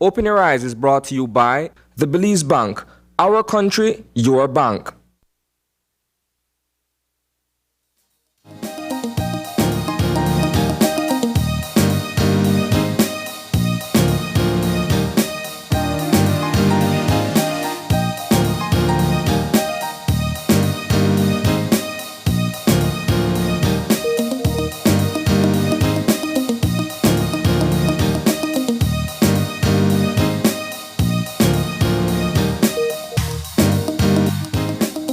Open Your Eyes is brought to you by the Belize Bank. Our country, your bank.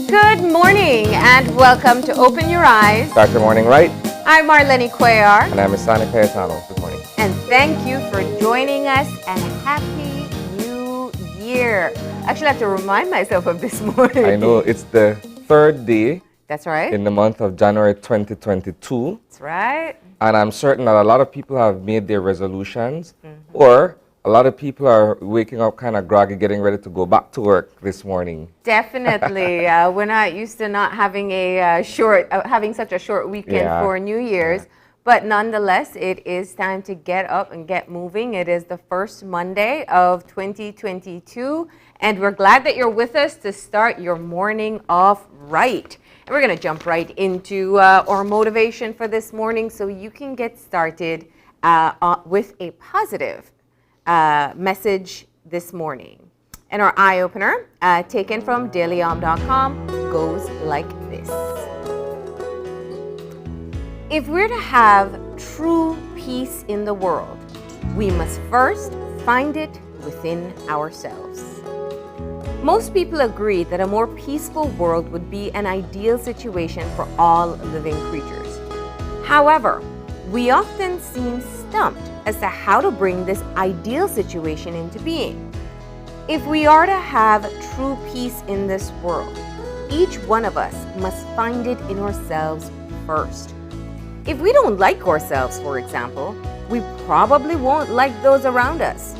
Good morning and welcome to Open Your Eyes. Start your morning right. I'm Marlene Cuellar. And I'm Isani Cayetano. Good morning. And thank you for joining us and Happy New Year. Actually, I have to remind myself of this morning. I know it's the third day. That's right. In the month of January 2022. That's right. And I'm certain that a lot of people have made their resolutions, or a lot of people are waking up kind of groggy, getting ready to go back to work this morning. Definitely. We're not used to not having having such a short weekend for New Year's. But nonetheless, it is time to get up and get moving. It is the first Monday of 2022, and we're glad that you're with us to start your morning off right. And we're going to jump right into our motivation for this morning so you can get started with a positive message this morning. And our eye opener, taken from dailyom.com, goes like this. If we're to have true peace in the world, we must first find it within ourselves. Most people agree that a more peaceful world would be an ideal situation for all living creatures. However, we often seem stumped as to how to bring this ideal situation into being. If we are to have true peace in this world, each one of us must find it in ourselves first. If we don't like ourselves, for example, we probably won't like those around us.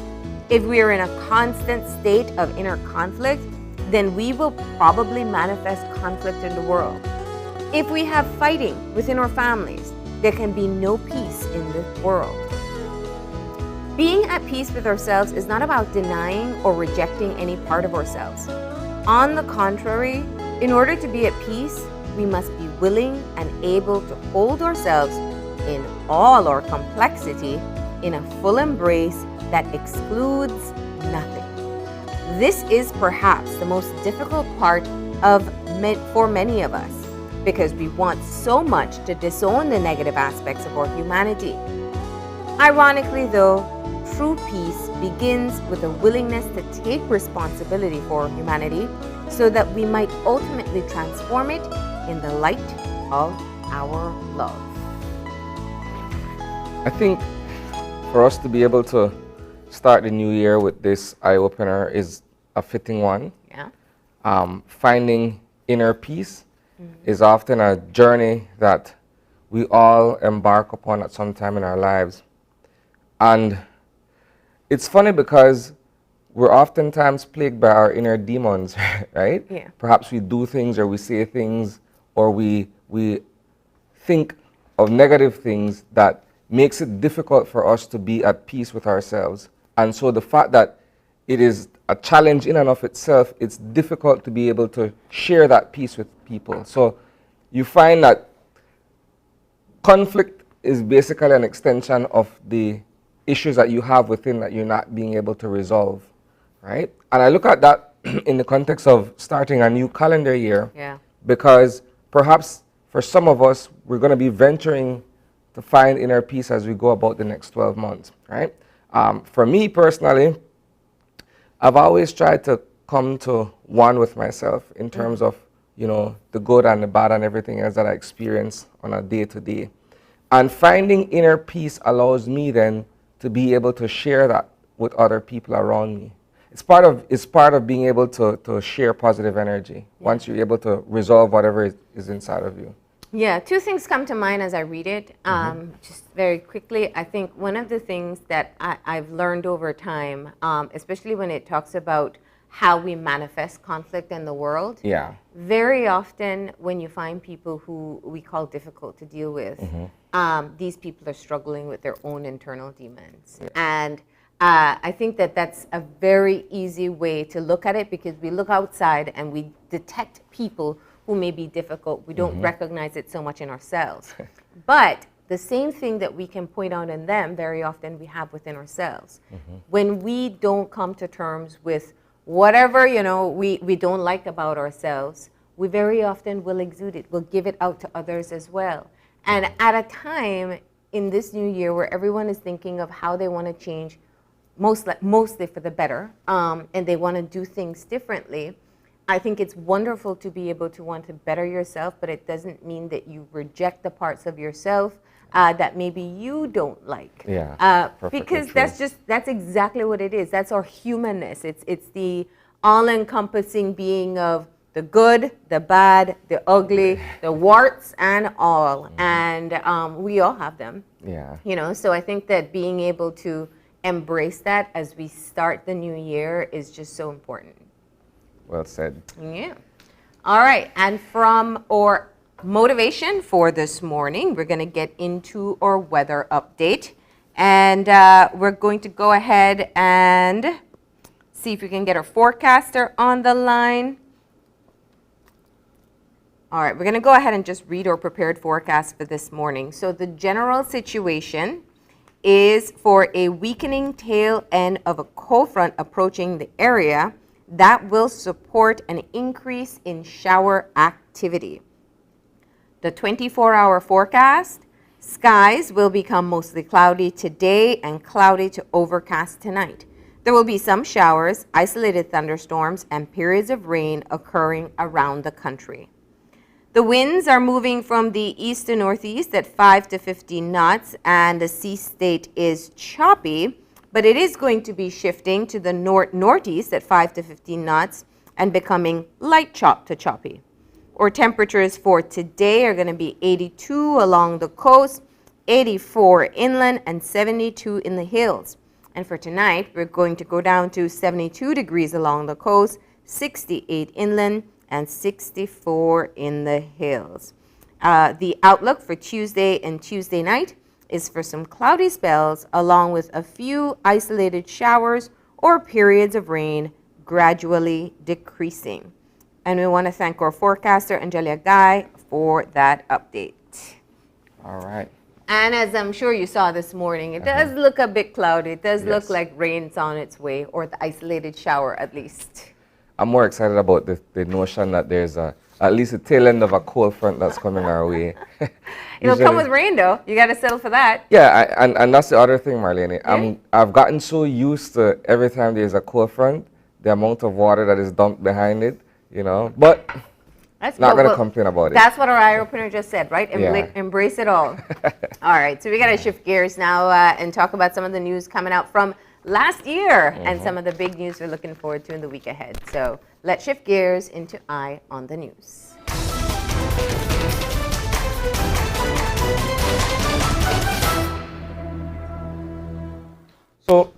If we are in a constant state of inner conflict, then we will probably manifest conflict in the world. If we have fighting within our families, there can be no peace in this world. Being at peace with ourselves is not about denying or rejecting any part of ourselves. On the contrary, in order to be at peace, we must be willing and able to hold ourselves in all our complexity in a full embrace that excludes nothing. This is perhaps the most difficult part for many of us, because we want so much to disown the negative aspects of our humanity. Ironically though, true peace begins with a willingness to take responsibility for our humanity so that we might ultimately transform it in the light of our love. I think for us to be able to start the new year with this eye-opener is a fitting one. Yeah. Finding inner peace is often a journey that we all embark upon at some time in our lives. And it's funny because we're oftentimes plagued by our inner demons, right? Yeah. Perhaps we do things or we say things or we think of negative things that makes it difficult for us to be at peace with ourselves. And so the fact that it is a challenge in and of itself, it's difficult to be able to share that peace with people. So you find that conflict is basically an extension of the issues that you have within that you're not being able to resolve, right? And I look at that in the context of starting a new calendar year, because perhaps for some of us, we're going to be venturing to find inner peace as we go about the next 12 months, right? For me personally, I've always tried to come to one with myself in terms of, you know, the good and the bad and everything else that I experience on a day-to-day. And finding inner peace allows me then to be able to share that with other people around me. It's part of being able to share positive energy once you're able to resolve whatever is inside of you. Yeah, two things come to mind as I read it. Just very quickly, I think one of the things that I've learned over time, especially when it talks about how we manifest conflict in the world. Yeah. Very often when you find people who we call difficult to deal with, these people are struggling with their own internal demons. Yeah. And I think that that's a very easy way to look at it, because we look outside and we detect people who may be difficult. We don't recognize it so much in ourselves. But the same thing that we can point out in them, very often we have within ourselves. When we don't come to terms with whatever, we don't like about ourselves, we very often will exude it. We'll give it out to others as well. And at a time in this new year where everyone is thinking of how they want to change, mostly for the better, and they want to do things differently, I think it's wonderful to be able to want to better yourself, but it doesn't mean that you reject the parts of yourself that maybe you don't like. Because that's exactly what it is. That's our humanness. It's the all-encompassing being of the good, the bad, the ugly, the warts and all. And we all have them. So I think that being able to embrace that as we start the new year is just so important. Well said. Yeah. All right. And from our motivation for this morning, we're going to get into our weather update. And we're going to go ahead and see if we can get our forecaster on the line. All right. We're going to go ahead and just read our prepared forecast for this morning. So the general situation is for a weakening tail end of a cold front approaching the area that will support an increase in shower activity. The 24-hour forecast, skies will become mostly cloudy today and cloudy to overcast tonight. There will be some showers, isolated thunderstorms, and periods of rain occurring around the country. The winds are moving from the east to northeast at 5 to 15 knots, and the sea state is choppy, but it is going to be shifting to the northeast at 5 to 15 knots and becoming light chop to choppy. Our temperatures for today are going to be 82 along the coast, 84 inland, and 72 in the hills. And for tonight, we're going to go down to 72 degrees along the coast, 68 inland, and 64 in the hills. The outlook for Tuesday and Tuesday night is for some cloudy spells along with a few isolated showers or periods of rain gradually decreasing. And we want to thank our forecaster, Angelia Guy, for that update. All right. And as I'm sure you saw this morning, it does look a bit cloudy. It does look like rain's on its way, or the isolated shower at least. I'm more excited about the notion that there's at least a tail end of a cold front that's coming our way. It'll come with rain, though. You got to settle for that. Yeah, and that's the other thing, Marlene. I've gotten so used to every time there's a cold front, the amount of water that is dumped behind it, But that's not going to complain about it. That's what our eye opener just said, right? Embrace it all. All right, so we got to shift gears now and talk about some of the news coming out from last year and some of the big news we're looking forward to in the week ahead. So let's shift gears into Eye on the News. So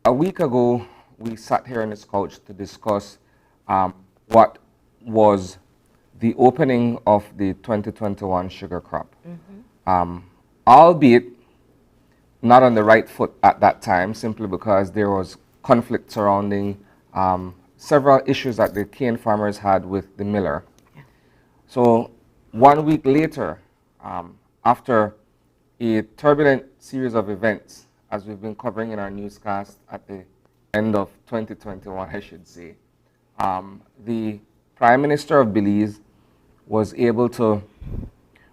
a week ago, we sat here on this couch to discuss what was the opening of the 2021 sugar crop. Albeit not on the right foot at that time, simply because there was conflict surrounding several issues that the cane farmers had with the miller. So 1 week later, after a turbulent series of events, as we've been covering in our newscast at the end of 2021, I should say, the Prime Minister of Belize was able to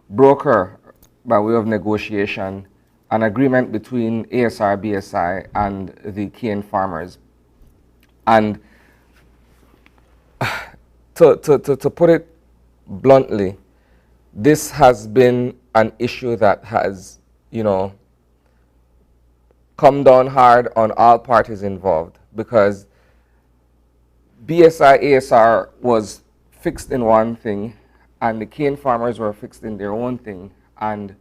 broker, by way of negotiation, an agreement between ASR, BSI, and the cane farmers. And to put it bluntly, this has been an issue that has, come down hard on all parties involved, because BSI, ASR was fixed in one thing, and the cane farmers were fixed in their own thing, and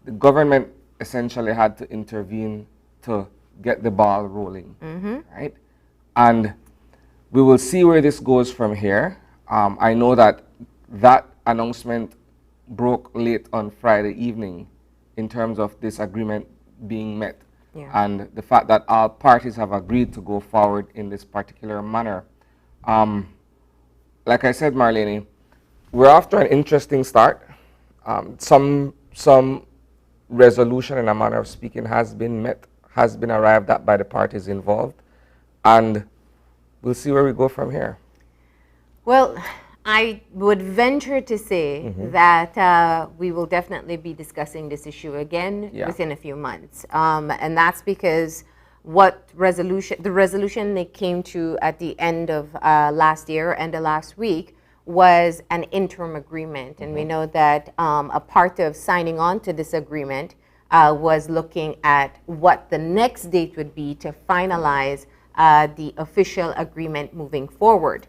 the government essentially had to intervene to get the ball rolling, right? And we will see where this goes from here. I know that announcement broke late on Friday evening in terms of this agreement being met. and the fact that all parties have agreed to go forward in this particular manner. Like I said, Marlene, we're off to an interesting start. Some resolution, in a manner of speaking, has been arrived at by the parties involved, and we'll see where we go from here. Well, I would venture to say that we will definitely be discussing this issue again within a few months. And that's because the resolution they came to at the end of last year, end of last week, was an interim agreement. And we know that a part of signing on to this agreement was looking at what the next date would be to finalize the official agreement moving forward.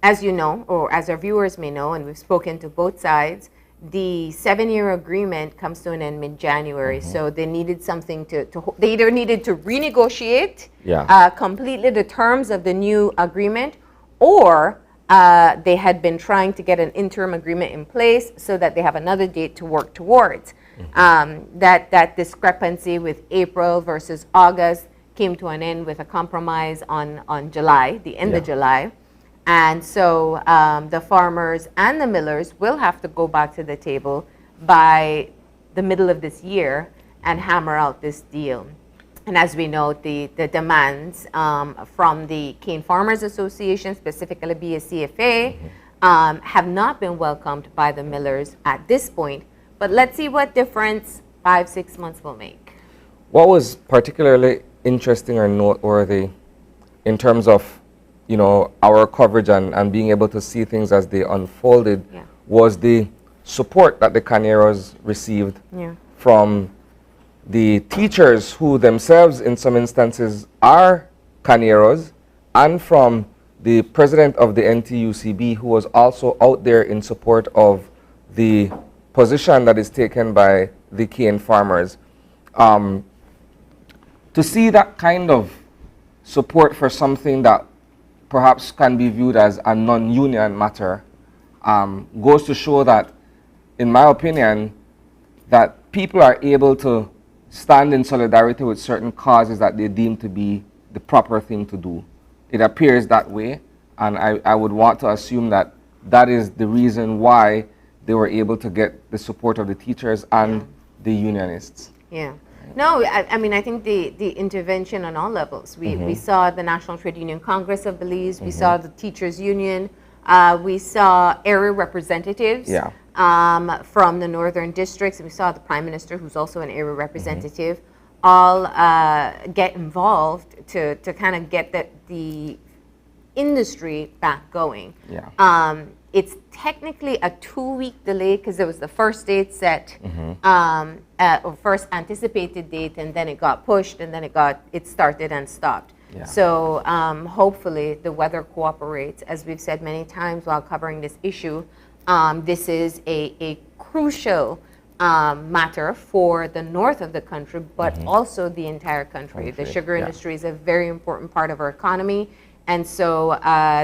As you know, or as our viewers may know, and we've spoken to both sides, the 7-year agreement comes to an end mid-January. So they needed something they either needed to renegotiate completely the terms of the new agreement, or they had been trying to get an interim agreement in place so that they have another date to work towards. That discrepancy with April versus August came to an end with a compromise on July, the end of July. And so the farmers and the millers will have to go back to the table by the middle of this year and hammer out this deal. And as we know, the demands from the Cane Farmers Association, specifically BSCFA, have not been welcomed by the millers at this point. But let's see what difference 5-6 months will make. What was particularly interesting or noteworthy in terms of our coverage and being able to see things as they unfolded was the support that the Caneros received from the teachers who themselves in some instances are Caneros, and from the president of the NTUCB, who was also out there in support of the position that is taken by the cane farmers. To see that kind of support for something that perhaps can be viewed as a non-union matter goes to show that, in my opinion, that people are able to stand in solidarity with certain causes that they deem to be the proper thing to do. It appears that way, and I would want to assume that that is the reason why they were able to get the support of the teachers and the unionists. Yeah. No, I mean, I think the intervention on all levels. We saw the National Trade Union Congress of Belize, we saw the Teachers Union, we saw area representatives from the northern districts, and we saw the Prime Minister, who's also an area representative, all get involved to kind of get the industry back going. It's technically a 2-week delay because it was the first date set, or first anticipated date, and then it got pushed, and then it started and stopped. So hopefully the weather cooperates. As we've said many times while covering this issue, this is a crucial matter for the north of the country, but also the entire country. The sugar industry is a very important part of our economy. And so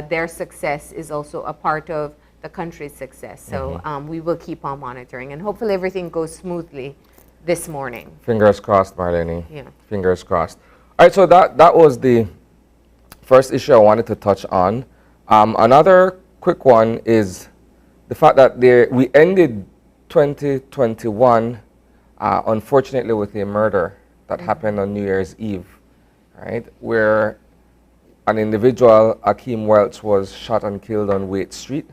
their success is also a part of the country's success. So we will keep on monitoring, and hopefully everything goes smoothly this morning. Fingers crossed, Marlene. Fingers crossed. All right, so that was the first issue I wanted to touch on. Another quick one is the fact that we ended 2021, unfortunately, with a murder that happened on New Year's Eve, right, where an individual, Akeem Welch, was shot and killed on Waite Street.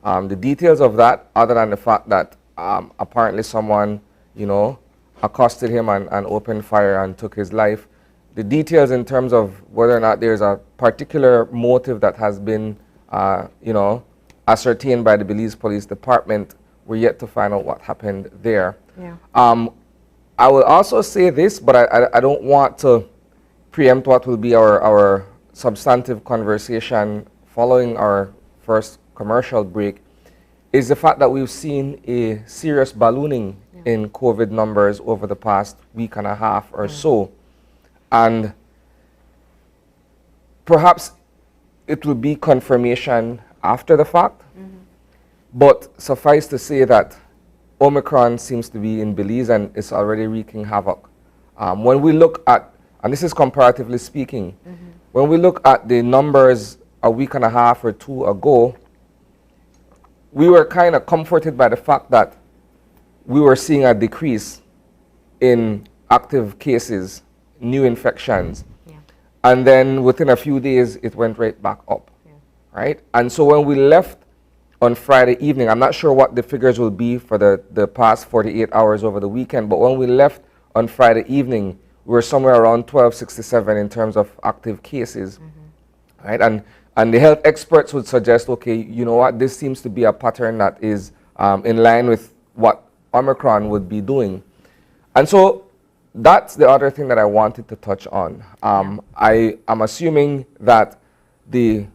The details of that, other than the fact that apparently someone, accosted him and opened fire and took his life, the details in terms of whether or not there's a particular motive that has been, ascertained by the Belize Police Department, we're yet to find out what happened there. I will also say this, but I don't want to preempt what will be our substantive conversation following our first commercial break, is the fact that we've seen a serious ballooning in COVID numbers over the past week and a half or so. And perhaps it will be confirmation after the fact, but suffice to say that Omicron seems to be in Belize and it's already wreaking havoc. When we look at, and this is comparatively speaking, when we look at the numbers a week and a half or two ago, we were kind of comforted by the fact that we were seeing a decrease in active cases, new infections. And then within a few days, it went right back up, right? And so when we left on Friday evening, I'm not sure what the figures will be for the past 48 hours over the weekend, but when we left on Friday evening, we were somewhere around 1267 in terms of active cases, right? And the health experts would suggest, okay, you know what, this seems to be a pattern that is in line with what Omicron would be doing. And so that's the other thing that I wanted to touch on. I am assuming that the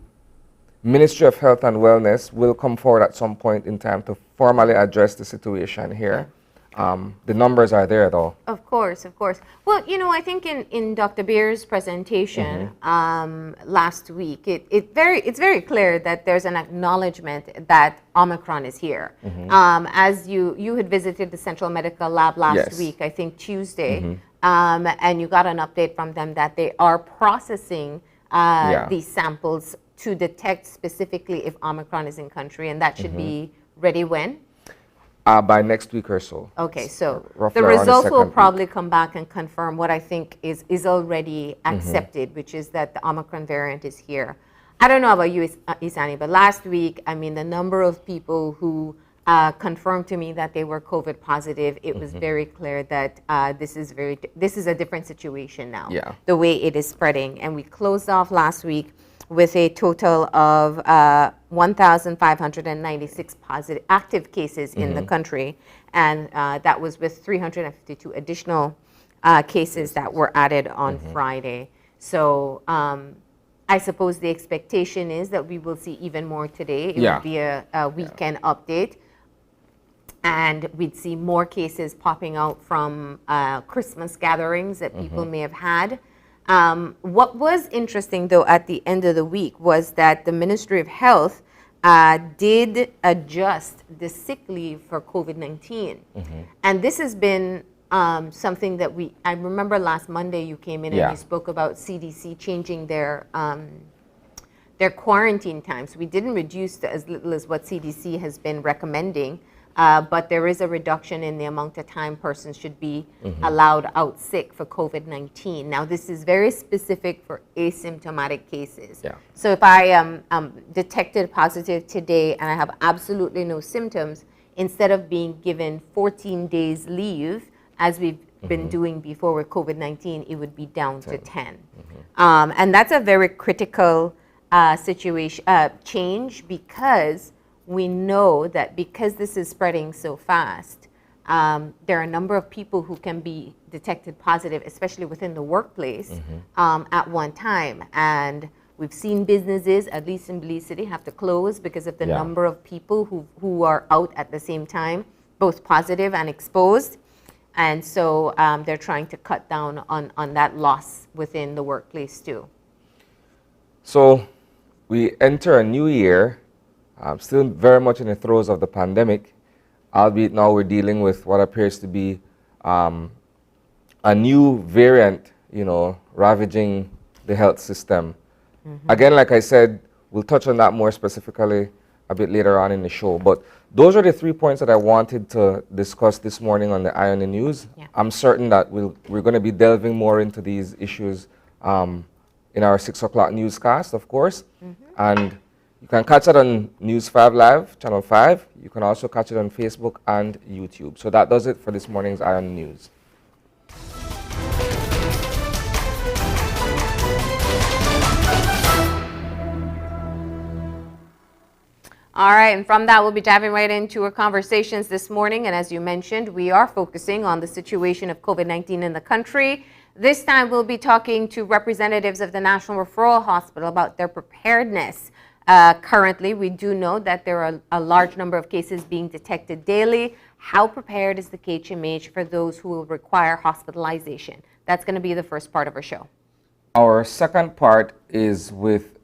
Ministry of Health and Wellness will come forward at some point in time to formally address the situation here. The numbers are there, though. Of course, of course. Well, you know, I think in Dr. Beer's presentation last week, it's very clear that there's an acknowledgement that Omicron is here. As you had visited the Central Medical Lab last week, I think Tuesday, and you got an update from them that they are processing these samples to detect specifically if Omicron is in country, and that should be ready when? By next week or so. Okay, so the results will probably come back and confirm what I think is already accepted, which is that the Omicron variant is here. I don't know about you, Isani, but last week, I mean, the number of people who confirmed to me that they were COVID positive, it was very clear that this is a different situation now, the way it is spreading. And we closed off last week with a total of 1,596 positive active cases in the country, and that was with 352 additional cases that were added on Friday. So I suppose the expectation is that we will see even more today. It would be a weekend update, and we'd see more cases popping out from Christmas gatherings that people may have had. What was interesting, though, at the end of the week was that the Ministry of Health did adjust the sick leave for COVID-19. And this has been something that I remember last Monday you came in and you spoke about CDC changing their quarantine times. We didn't reduce to as little as what CDC has been recommending, but there is a reduction in the amount of time persons should be allowed out sick for COVID-19. Now, this is very specific for asymptomatic cases. So if I am detected positive today and I have absolutely no symptoms, instead of being given 14 days leave, as we've been doing before with COVID-19, it would be down to 10. And that's a very critical situation change, because we know that because this is spreading so fast, there are a number of people who can be detected positive, especially within the workplace, at one time. And we've seen businesses, at least in Belize City, have to close because of the number of people who are out at the same time, both positive and exposed. And so they're trying to cut down on that loss within the workplace too. So we enter a new year, still very much in the throes of the pandemic, albeit now we're dealing with what appears to be a new variant, ravaging the health system. Again, like I said, we'll touch on that more specifically a bit later on in the show. But those are the 3 points that I wanted to discuss this morning on the Eye on the News. I'm certain that we're going to be delving more into these issues in our 6 o'clock newscast, of course. And you can catch it on News 5 Live, Channel 5. You can also catch it on Facebook and YouTube. So that does it for this morning's Eye on the News. All right, and from that, we'll be diving right into our conversations this morning. And as you mentioned, we are focusing on the situation of COVID-19 in the country. This time, we'll be talking to representatives of the National Referral Hospital about their preparedness. Currently, we do know that there are a large number of cases being detected daily. How prepared is the KHMH for those who will require hospitalization? That's going to be the first part of our show. Our second part is with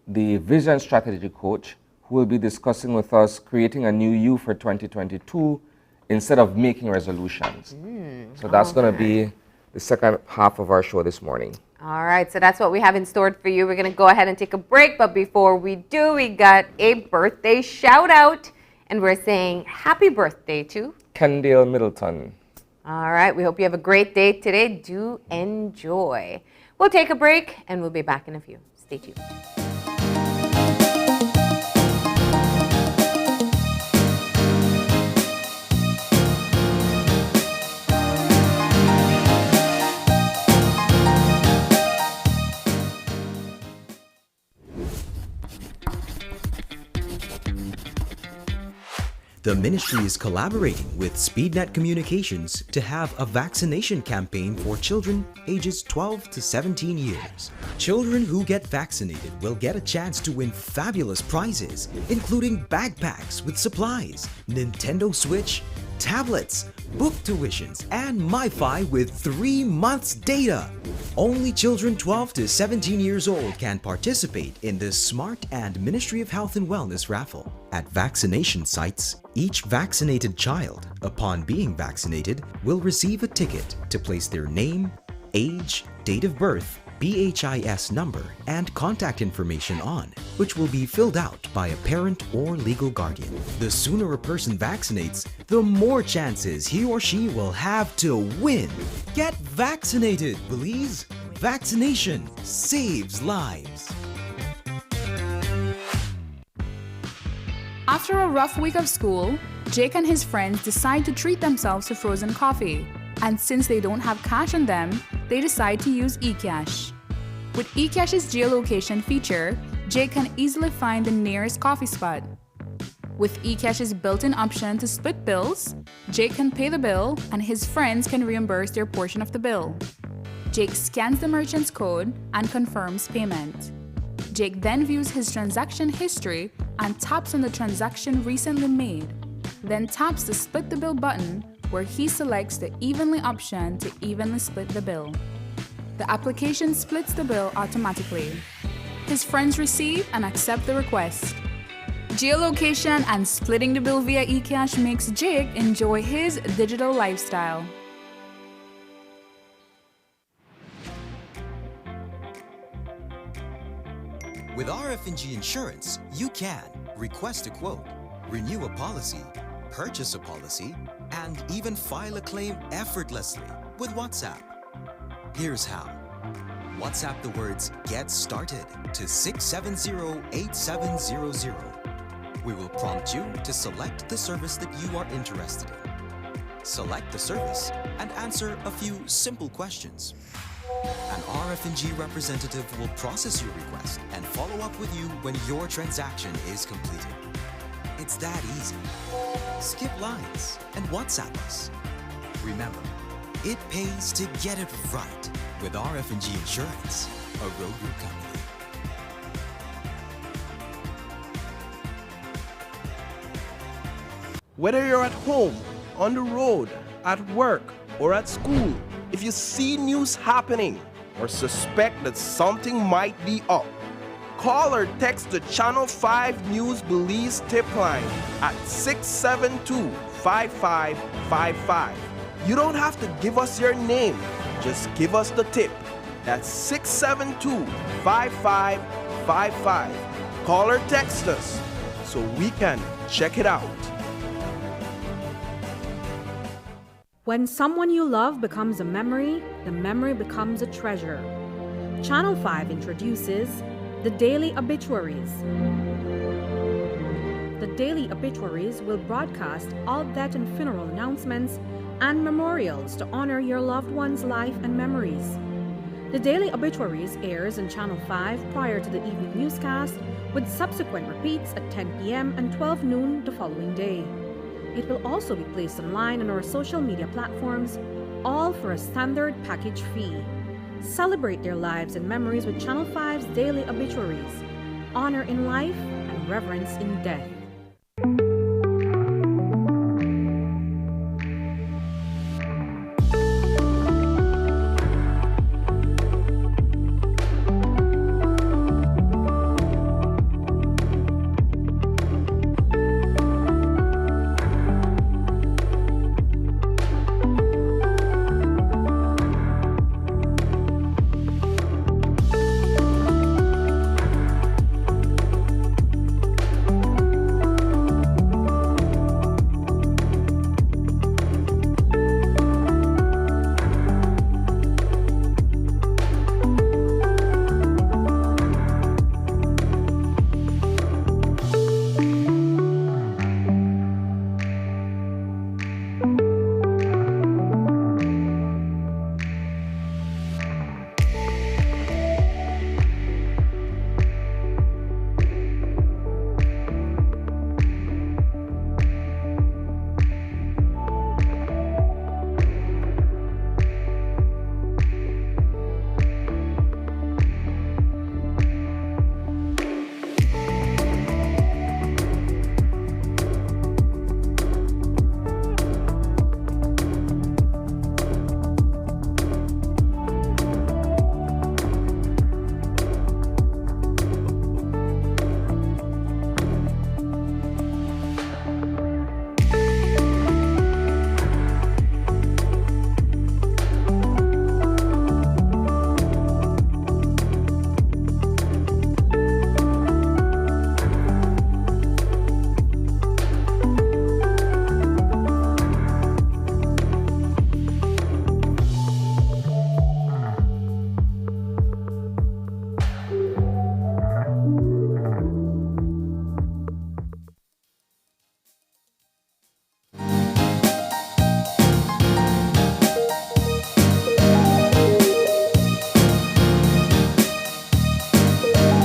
the Vision Strategy Coach, who will be discussing with us creating a new you for 2022 instead of making resolutions. So that's going to be the second half of our show this morning. All right, so that's what we have in store for you. We're going to go ahead and take a break, but before we do, we got a birthday shout out, and we're saying happy birthday to Kendall Middleton. All right, we hope you have a great day today. Do enjoy. We'll take a break, and we'll be back in a few. Stay tuned. The ministry is collaborating with SpeedNet Communications to have a vaccination campaign for children ages 12 to 17 years. Children who get vaccinated will get a chance to win fabulous prizes, including backpacks with supplies, Nintendo Switch, tablets, book tuitions, and MiFi with 3 months data. Only children 12 to 17 years old can participate in this smart and Ministry of Health and Wellness raffle. At vaccination sites, each vaccinated child, upon being vaccinated, will receive a ticket to place their name, age, date of birth, BHIS number, and contact information on, which will be filled out by a parent or legal guardian. The sooner a person vaccinates, the more chances he or she will have to win. Get vaccinated, please. Vaccination saves lives. After a rough week of school, Jake and his friends decide to treat themselves to frozen coffee. And since they don't have cash on them, they decide to use eCash. With eCash's geolocation feature, Jake can easily find the nearest coffee spot. With eCash's built-in option to split bills, Jake can pay the bill and his friends can reimburse their portion of the bill. Jake scans the merchant's code and confirms payment. Jake then views his transaction history and taps on the transaction recently made, then taps the Split the Bill button where he selects the Evenly option to evenly split the bill. The application splits the bill automatically. His friends receive and accept the request. Geolocation and splitting the bill via eCash makes Jake enjoy his digital lifestyle. With RF&G Insurance, you can request a quote, renew a policy, purchase a policy, and even file a claim effortlessly with WhatsApp. Here's how. WhatsApp the words "Get Started" to 670-8700. We will prompt you to select the service that you are interested in. Select the service and answer a few simple questions. An RF&G representative will process your request and follow up with you when your transaction is completed. It's that easy. Skip lines and WhatsApp us. Remember, it pays to get it right with RF&G Insurance, a Road Group company. Whether you're at home, on the road, at work, or at school, if you see news happening or suspect that something might be up, call or text the Channel 5 News Belize tip line at 672-5555. You don't have to give us your name, just give us the tip. That's 672-5555. Call or text us so we can check it out. When someone you love becomes a memory, the memory becomes a treasure. Channel 5 introduces the Daily Obituaries. The Daily Obituaries will broadcast all death and funeral announcements and memorials to honor your loved one's life and memories. The Daily Obituaries airs on Channel 5 prior to the evening newscast, with subsequent repeats at 10 p.m. and 12 noon the following day. It will also be placed online on our social media platforms, all for a standard package fee. Celebrate their lives and memories with Channel 5's Daily Obituaries. Honor in life and reverence in death.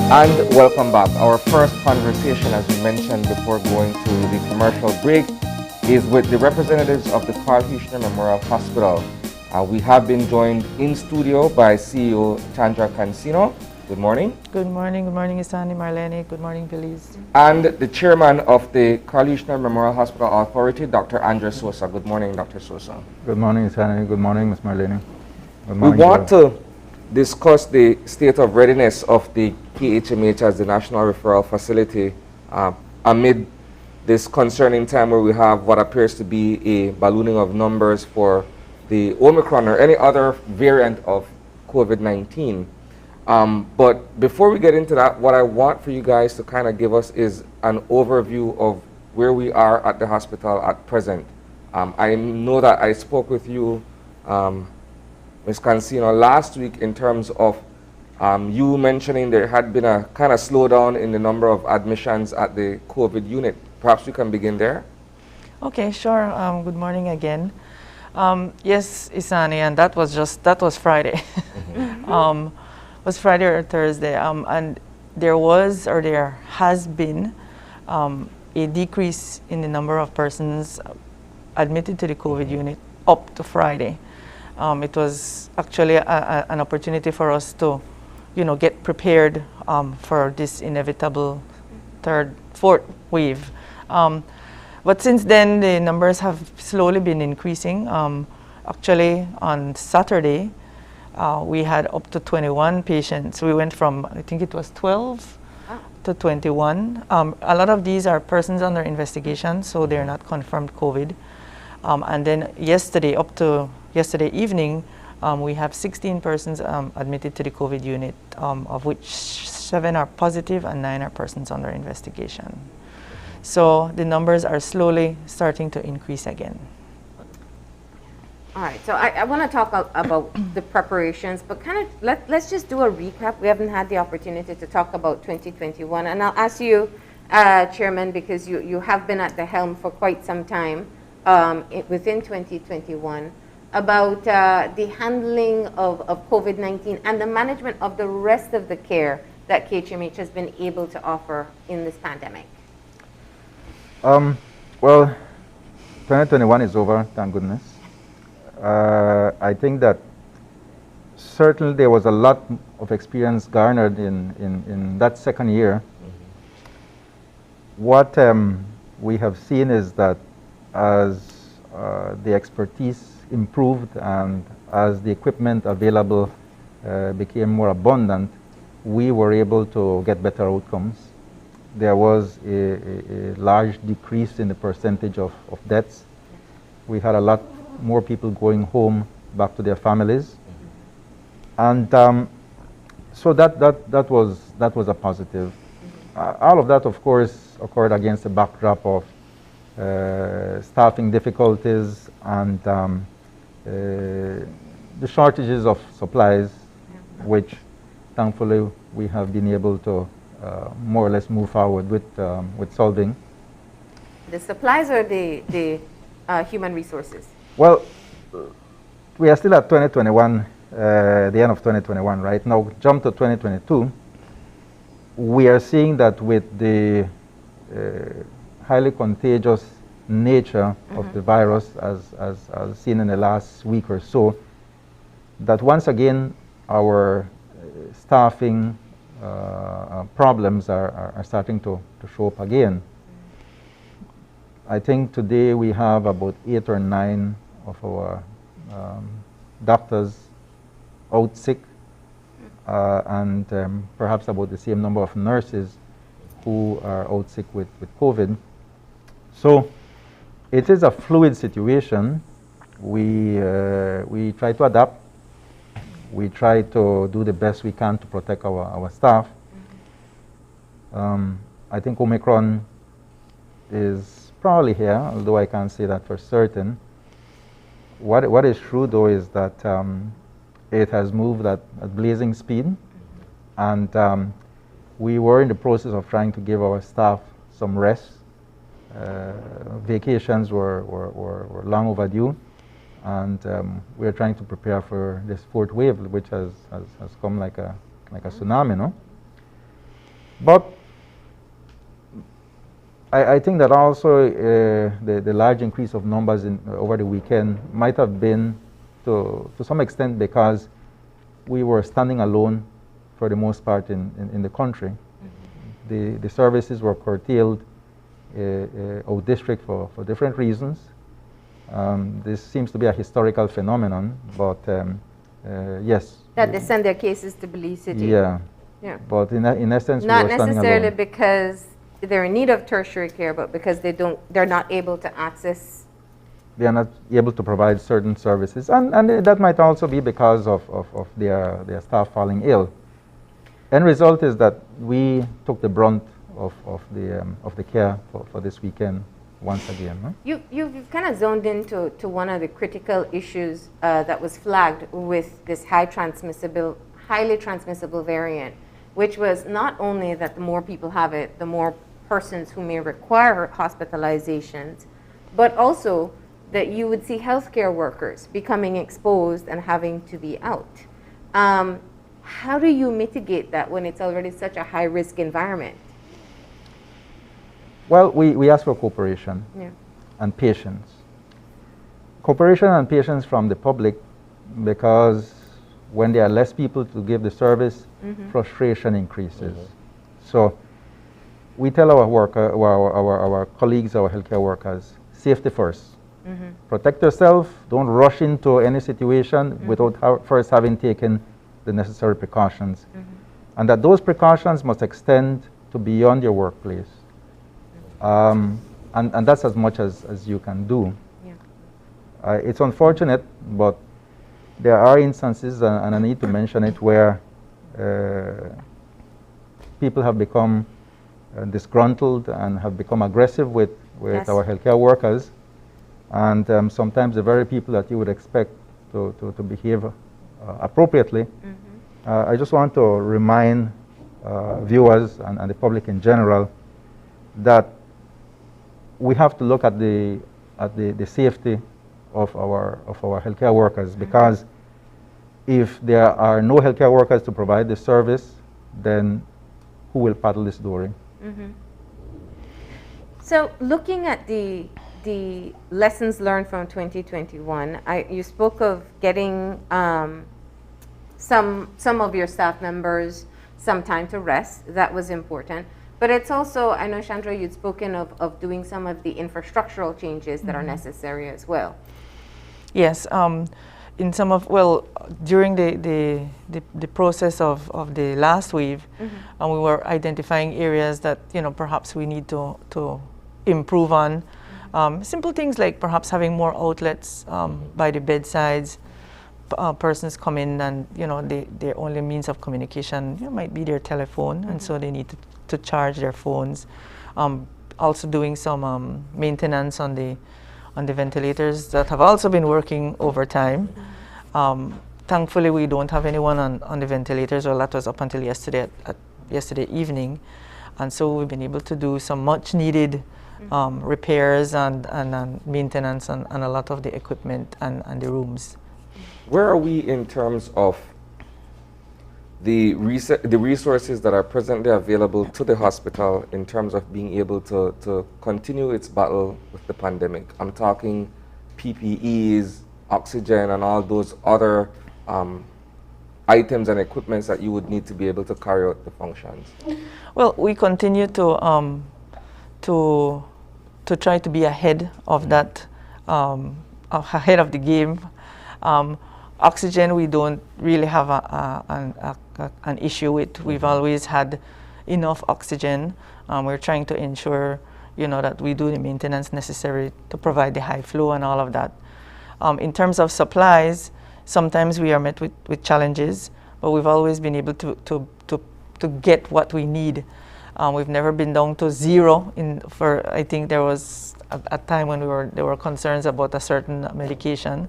And welcome back. Our first conversation, as we mentioned before going to the commercial break, is with the representatives of the Carl Huchner Memorial Hospital. We have been joined in studio by CEO Chandra Cansino. Good morning. Good morning, Isani, Marlene. Good morning, Belize. And the chairman of the Carl Huchner Memorial Hospital Authority, Dr. Andre Sosa. Good morning, Dr. Sosa. Good morning, Isani. Good morning, Ms. Marlene. Good We morning, want to discuss the state of readiness of the KHMH as the National Referral Facility amid this concerning time where we have what appears to be a ballooning of numbers for the Omicron or any other variant of COVID-19. But before we get into that, what I want for you guys to kind of give us is an overview of where we are at the hospital at present. I know that I spoke with you, Ms. Cansino, last week in terms of you mentioning there had been a kind of slowdown in the number of admissions at the COVID unit. Perhaps we can begin there. Okay, sure. Good morning again. Yes, Isani, and that was Friday. Was Friday or Thursday, and there has been a decrease in the number of persons admitted to the COVID unit up to Friday. It was actually an opportunity for us to, get prepared for this inevitable fourth wave. But since then, the numbers have slowly been increasing. Actually, on Saturday, we had up to 21 patients. We went from, I think it was 12 to 21. A lot of these are persons under investigation, so they're not confirmed COVID. And then yesterday, up to yesterday evening, we have 16 persons admitted to the COVID unit, of which 7 are positive and 9 are persons under investigation. So the numbers are slowly starting to increase again. All right, so I want to talk about the preparations, but kind of let's just do a recap. We haven't had the opportunity to talk about 2021, and I'll ask you, Chairman, because you have been at the helm for quite some time within 2021, about the handling of COVID-19 and the management of the rest of the care that KHMH has been able to offer in this pandemic. Well, 2021 is over, thank goodness. I think that certainly there was a lot of experience garnered in that second year. What we have seen is that as the expertise improved and as the equipment available became more abundant, we were able to get better outcomes. There was a large decrease in the percentage of deaths. We had a lot more people going home back to their families, and so that was a positive. All of that, of course, occurred against the backdrop of staffing difficulties and the shortages of supplies, which thankfully we have been able to more or less move forward with solving. The supplies or the human resources? Well, we are still at 2021, the end of 2021 right now. Jump to 2022. We are seeing that with the highly contagious nature of the virus, as seen in the last week or so, that once again our staffing problems are starting to show up again. I think today we have about 8 or 9 of our doctors out sick, and perhaps about the same number of nurses who are out sick with COVID. So it is a fluid situation. We try to adapt. We try to do the best we can to protect our staff. I think Omicron is probably here, although I can't say that for certain. What is true, though, is that it has moved at blazing speed, and we were in the process of trying to give our staff some rest. Vacations were long overdue, and we are trying to prepare for this fourth wave, which has come like a tsunami, no? But I think that also the large increase of numbers over the weekend might have been to some extent because we were standing alone for the most part in the country. The services were curtailed out district for different reasons. This seems to be a historical phenomenon, but yes. That they send their cases to Belize City. Yeah. Yeah. But in essence, not we were standing necessarily alone. because they're in need of tertiary care, but because they're not able to access. They are not able to provide certain services, and that might also be because of their staff falling ill. End result is that we took the brunt of the care for this weekend once again. Huh? You've kind of zoned into one of the critical issues that was flagged with this highly transmissible variant, which was not only that the more people have it, the more persons who may require hospitalizations, but also that you would see healthcare workers becoming exposed and having to be out. How do you mitigate that when it's already such a high-risk environment? Well, we ask for cooperation and patience. Cooperation and patience from the public, because when there are less people to give the service, frustration increases. So we tell our colleagues, our healthcare workers, safety first. Protect yourself. Don't rush into any situation without first having taken the necessary precautions. And that those precautions must extend to beyond your workplace. And that's as much as you can do. It's unfortunate, but there are instances, and I need to mention it, where people have become disgruntled and have become aggressive with our healthcare workers. And sometimes the very people that you would expect to behave appropriately. I just want to remind viewers and the public in general that we have to look at the safety of our healthcare workers, because if there are no healthcare workers to provide the service, then who will paddle this dory? So looking at the lessons learned from 2021, you spoke of getting some of your staff members some time to rest. That was important. But it's also, I know, Chandra, you'd spoken of doing some of the infrastructural changes that are necessary as well. Yes, in some of, during the process of the last wave, and we were identifying areas that, perhaps we need to improve on. Simple things like perhaps having more outlets by the bedsides. Persons come in and, their only means of communication might be their telephone, and so they need to charge their phones. Also doing some maintenance on the ventilators that have also been working overtime. Thankfully, we don't have anyone on the ventilators, or that was up until yesterday evening, and so we've been able to do some much needed repairs and maintenance on a lot of the equipment and the rooms. Where are we in terms of the resources that are presently available to the hospital in terms of being able to continue its battle with the pandemic? I'm talking PPEs, oxygen, and all those other items and equipments that you would need to be able to carry out the functions. Well, we continue to try to be ahead of that, ahead of the game. Oxygen, we don't really have an issue with. We've always had enough oxygen. We're trying to ensure, that we do the maintenance necessary to provide the high flow and all of that. In terms of supplies, sometimes we are met with challenges, but we've always been able to get what we need. We've never been down to zero. I think there was a time when there were concerns about a certain medication.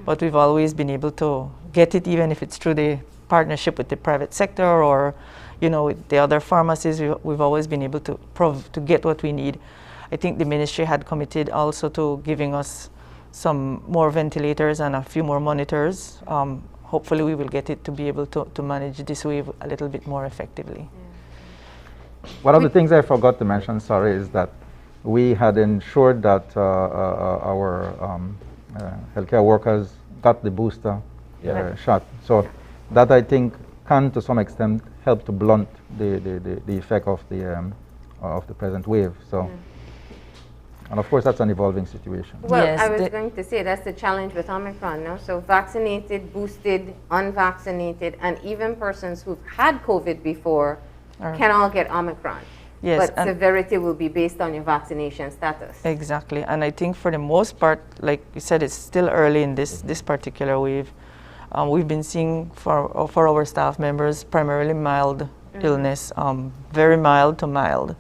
But we've always been able to get it, even if it's through the partnership with the private sector or, with the other pharmacies. We've always been able to get what we need. I think the ministry had committed also to giving us some more ventilators and a few more monitors. Hopefully we will get it to be able to manage this wave a little bit more effectively. One of the things I forgot to mention, sorry, is that we had ensured that our healthcare workers got the booster shot. So that, I think, can to some extent help to blunt the effect of the present wave. So, and of course, that's an evolving situation. Well, Yes, I was going to say that's the challenge with Omicron, no? So vaccinated, boosted, unvaccinated, and even persons who've had COVID before can all get Omicron. Yes, But severity will be based on your vaccination status. Exactly, and I think for the most part, like you said, it's still early in this particular wave. We've been seeing for our staff members primarily mild illness, very mild to mild,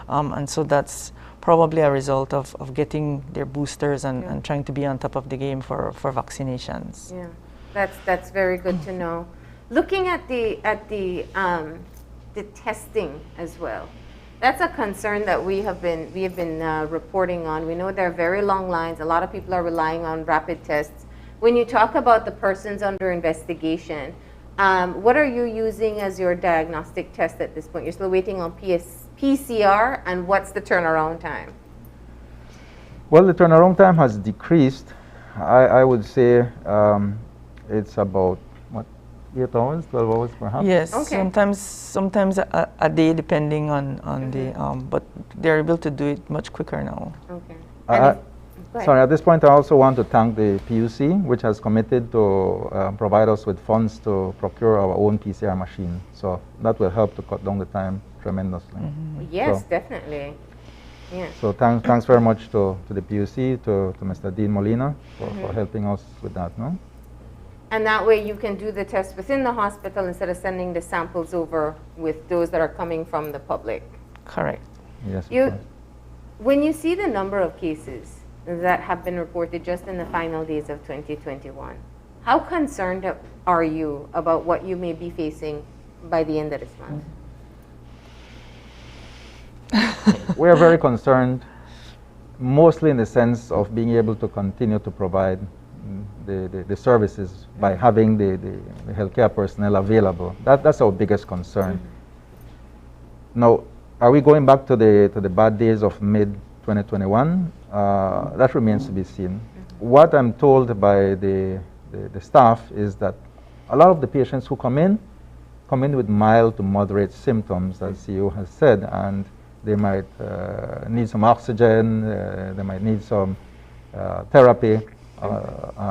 and so that's probably a result of getting their boosters and trying to be on top of the game for vaccinations. Yeah, that's very good to know. Looking at the testing as well. That's a concern that we have been reporting on. We know there are very long lines. A lot of people are relying on rapid tests. When you talk about the persons under investigation, what are you using as your diagnostic test at this point? You're still waiting on PCR, and what's the turnaround time? Well, the turnaround time has decreased. I would say it's about 8 hours, 12 hours perhaps? Yes, okay. sometimes a day depending on the, but they're able to do it much quicker now. Okay. Sorry, at this point I also want to thank the PUC, which has committed to provide us with funds to procure our own PCR machine. So that will help to cut down the time tremendously. Yes, so, definitely. Yeah. So thanks very much to the PUC, to Mr. Dean Molina for helping us with that. No? And that way you can do the test within the hospital instead of sending the samples over with those that are coming from the public. Correct. Yes. When you see the number of cases that have been reported just in the final days of 2021, how concerned are you about what you may be facing by the end of this month? We are very concerned, mostly in the sense of being able to continue to provide the services by having the healthcare personnel available. That's our biggest concern. Now, are we going back to the bad days of mid-2021? That remains to be seen. What I'm told by the staff is that a lot of the patients who come in with mild to moderate symptoms, as CEO has said, and they might need some oxygen, they might need some therapy,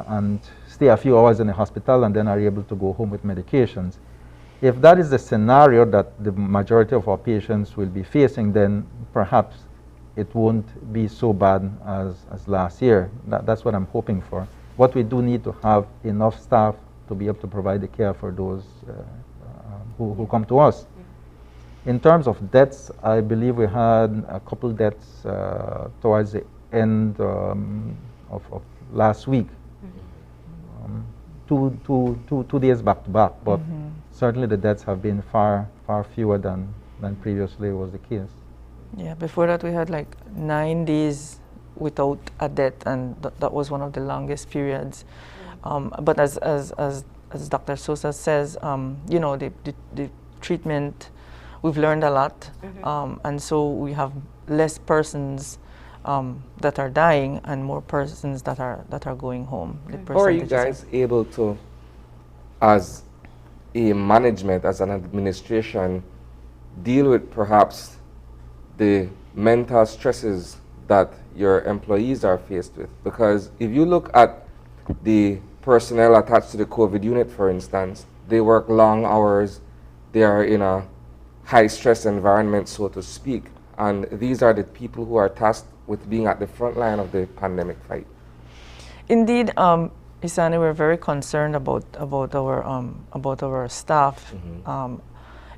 and stay a few hours in the hospital and then are able to go home with medications. If that is the scenario that the majority of our patients will be facing, then perhaps it won't be so bad as last year. That's what I'm hoping for. What we do need to have enough staff to be able to provide the care for those who come to us. In terms of deaths, I believe we had a couple deaths towards the end of last week. 2 days back to back, but certainly the deaths have been far fewer than previously was the case. Yeah, before that we had like 9 days without a death, and that was one of the longest periods. But as Dr. Sosa says, you know, the treatment, we've learned a lot, and so we have less persons that are dying and more persons that are going home. How are you guys able to, as a management, as an administration, deal with perhaps the mental stresses that your employees are faced with? Because if you look at the personnel attached to the COVID unit, for instance, they work long hours, they are in a high stress environment, so to speak, and these are the people who are tasked with being at the front line of the pandemic fight. Indeed, Isani, we're very concerned about our staff,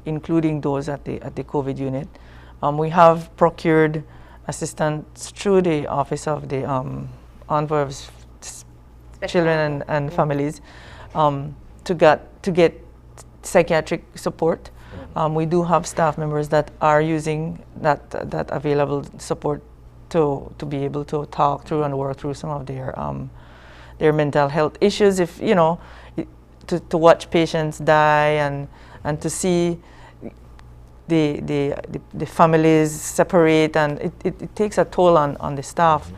including those at the COVID unit. We have procured assistance through the Office of the Envoy of Children and Families to get psychiatric support. We do have staff members that are using that available support to be able to talk through and work through some of their mental health issues. If you know, to watch patients die and to see the families separate, and it takes a toll on the staff.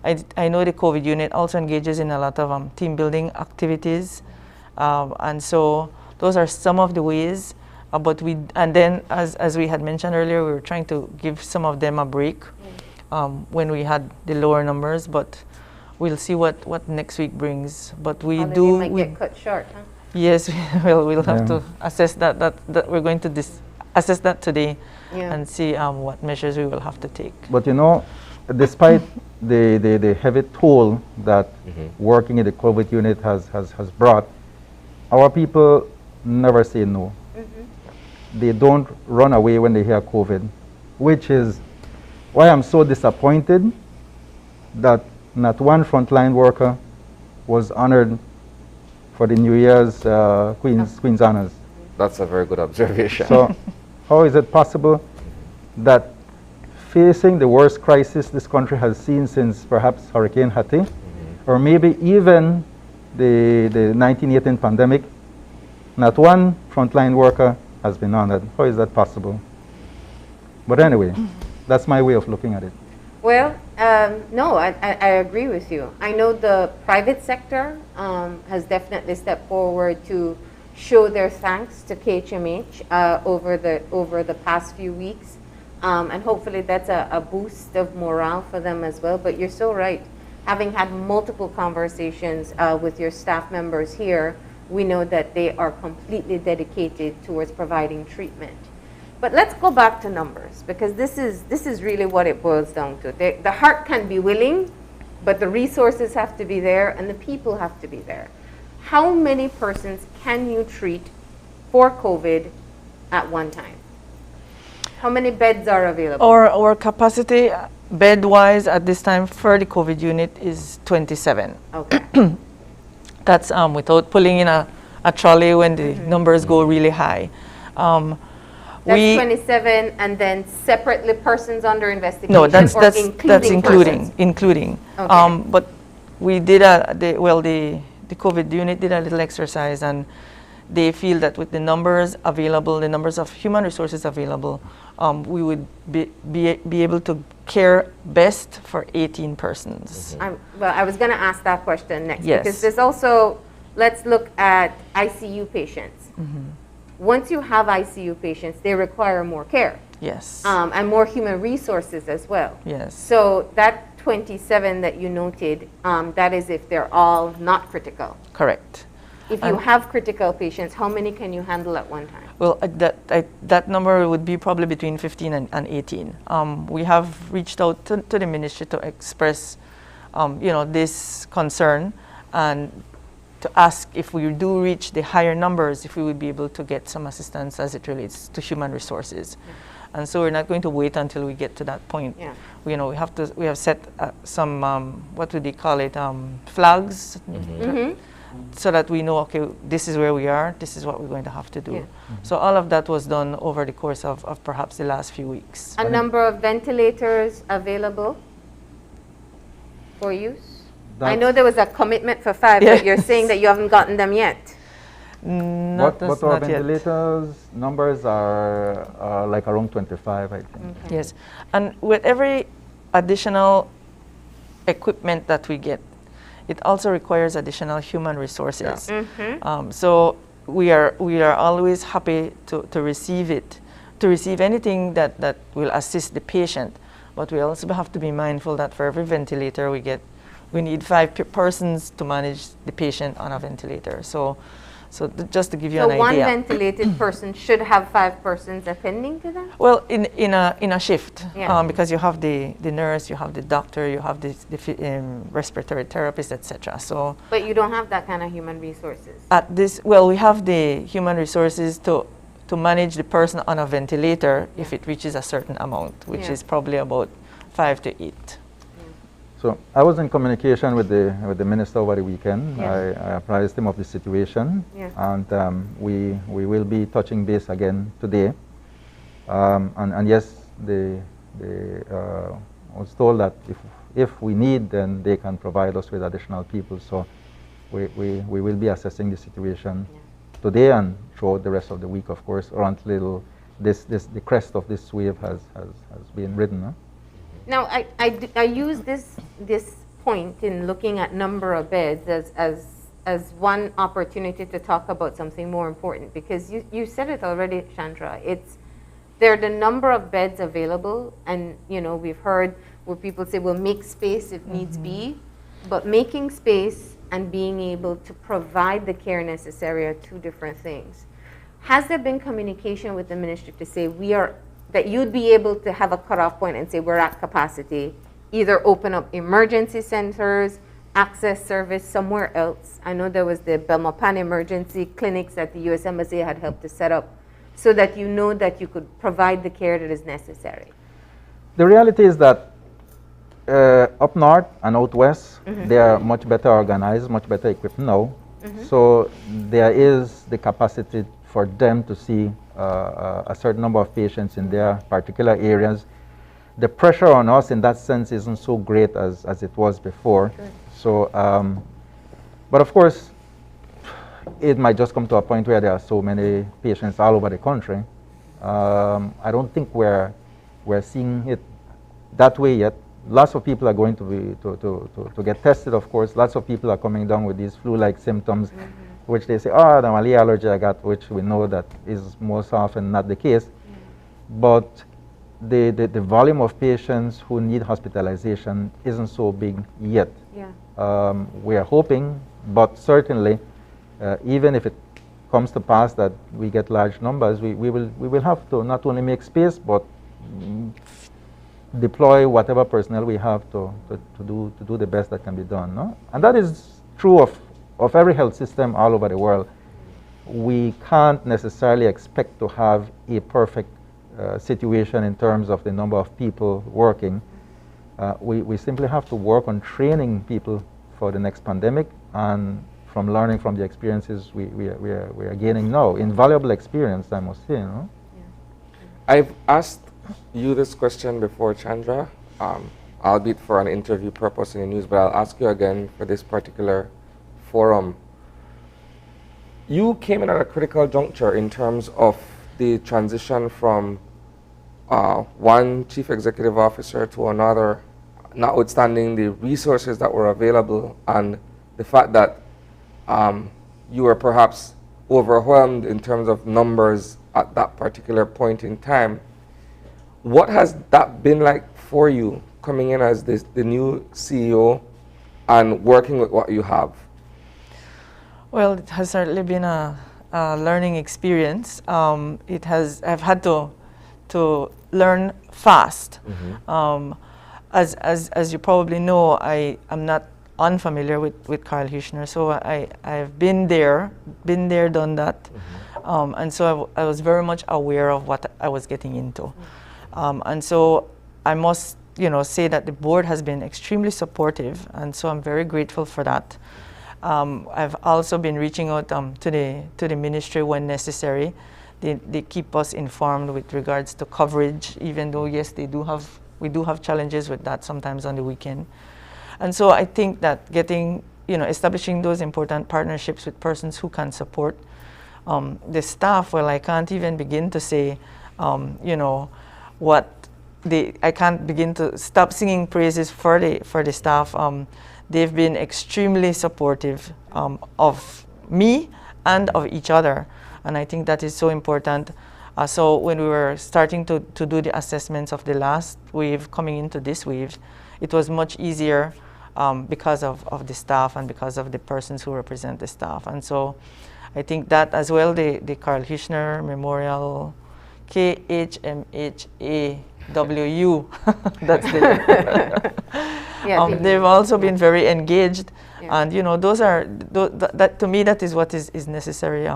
I know the COVID unit also engages in a lot of team building activities, and so those are some of the ways. But and then as we had mentioned earlier, we were trying to give some of them a break when we had the lower numbers. But we'll see what next week brings. But we might get cut short, huh? Yes, we'll have to assess that we're going to assess that today and see what measures we will have to take. But you know, despite the heavy toll that working in the COVID unit has brought, our people never say no. They don't run away when they hear COVID, which is why I'm so disappointed that not one frontline worker was honored for the New Year's Queen's Honors. That's a very good observation. So how is it possible that facing the worst crisis this country has seen since perhaps Hurricane Hattie, or maybe even the 1918 pandemic, not one frontline worker has been honored? How is that possible? But anyway, that's my way of looking at it. Well, no, I agree with you. I know the private sector has definitely stepped forward to show their thanks to KHMH over the past few weeks, and hopefully that's a boost of morale for them as well. But you're so right. Having had multiple conversations with your staff members here, we know that they are completely dedicated towards providing treatment. But let's go back to numbers, because this is really what it boils down to. The heart can be willing, but the resources have to be there and the people have to be there. How many persons can you treat for COVID at one time? How many beds are available? Our capacity bed-wise at this time for the COVID unit is 27. Okay. That's without pulling in a trolley when the numbers go really high. That's 27, and then separately persons under investigation. No, that's including. Okay. But we did the COVID unit did a little exercise, and they feel that with the numbers available, the numbers of human resources available, we would be able to care best for 18 persons. Well, I was going to ask that question next, yes. Because there's also, let's look at ICU patients. Once you have ICU patients, they require more care. Yes. And more human resources as well. Yes. So that 27 that you noted, that is if they're all not critical. Correct. If you have critical patients, how many can you handle at one time? Well, that number would be probably between 15 and 18. We have reached out to the ministry to express, this concern, and to ask if we do reach the higher numbers, if we would be able to get some assistance as it relates to human resources. And so we're not going to wait until we get to that point. Yeah. We have set some, what would they call it, flags, so that we know, okay, this is where we are, this is what we're going to have to do. Yeah. So all of that was done over the course of perhaps the last few weeks. A number of ventilators available for use? I know there was a commitment for 5, but you're saying that you haven't gotten them yet. But our ventilators numbers are like around 25, I think. Okay. Yes, and with every additional equipment that we get, it also requires additional human resources. Yeah. So we are always happy to receive it, to receive anything that will assist the patient. But we also have to be mindful that for every ventilator we get, we need 5 persons to manage the patient on a ventilator. So just to give you an idea. So one ventilated person should have 5 persons attending to them? Well, in a shift, Yeah. because you have the nurse, you have the doctor, you have the respiratory therapist, etc. So, but you don't have that kind of human resources. at this, well, we have the human resources to manage the person on a ventilator if it reaches a certain amount, which is probably about 5 to 8. So I was in communication with the minister over the weekend. Yeah. I apprised him of the situation, and we will be touching base again today. And yes, I was told that if we need, then they can provide us with additional people. So we will be assessing the situation today and throughout the rest of the week, of course, or until the crest of this wave has been ridden. Huh? Now, I use this point in looking at number of beds as one opportunity to talk about something more important, because you said it already, Chandra. There are the number of beds available, and we've heard where people say, well, make space if needs be, but making space and being able to provide the care necessary are two different things. Has there been communication with the ministry to say that you'd be able to have a cutoff point and say we're at capacity, either open up emergency centers, access service somewhere else? I know there was the Belmopan emergency clinics that the U.S. Embassy had helped to set up, so that that you could provide the care that is necessary. The reality is that up north and out west, they are much better organized, much better equipped now. So there is the capacity for them to see a certain number of patients in their particular areas. The pressure on us in that sense isn't so great as it was before. Good. So, but of course, it might just come to a point where there are so many patients all over the country. I don't think we're seeing it that way yet. Lots of people are going to get tested, of course. Lots of people are coming down with these flu-like symptoms, which they say, oh, the malaria allergy I got, which we know that is most often not the case. But the volume of patients who need hospitalization isn't so big yet. Yeah. We are hoping, but certainly, even if it comes to pass that we get large numbers, we will have to not only make space, but deploy whatever personnel we have to do the best that can be done. No? And that is true of every health system all over the world. We can't necessarily expect to have a perfect situation in terms of the number of people working. We simply have to work on training people for the next pandemic, and from learning from the experiences we are gaining now. Invaluable experience, I must say. No? Yeah. I've asked you this question before, Chandra, albeit for an interview purpose in the news, but I'll ask you again for this particular forum. You came in at a critical juncture in terms of the transition from one chief executive officer to another, notwithstanding the resources that were available and the fact that you were perhaps overwhelmed in terms of numbers at that particular point in time. What has that been like for you, coming in as the new CEO and working with what you have? Well, it has certainly been a learning experience. I've had to learn fast. As you probably know, I am not unfamiliar with Carl Hirschner, so I've been there, done that, and so I was very much aware of what I was getting into, and so I must say that the board has been extremely supportive, and so I'm very grateful for that. I've also been reaching out to the ministry when necessary. They keep us informed with regards to coverage, even though yes, we do have challenges with that sometimes on the weekend. And so I think that establishing those important partnerships with persons who can support the staff, well, I can't even begin to say, I can't begin to stop singing praises for the staff. They've been extremely supportive of me and of each other. And I think that is so important. So when we were starting to do the assessments of the last wave coming into this wave, it was much easier because of the staff and because of the persons who represent the staff. And so I think that as well, the Carl Hirschner Memorial, KHMHAWU, that's the they've also been very engaged. Yeah. And those are, that to me, that is what is necessary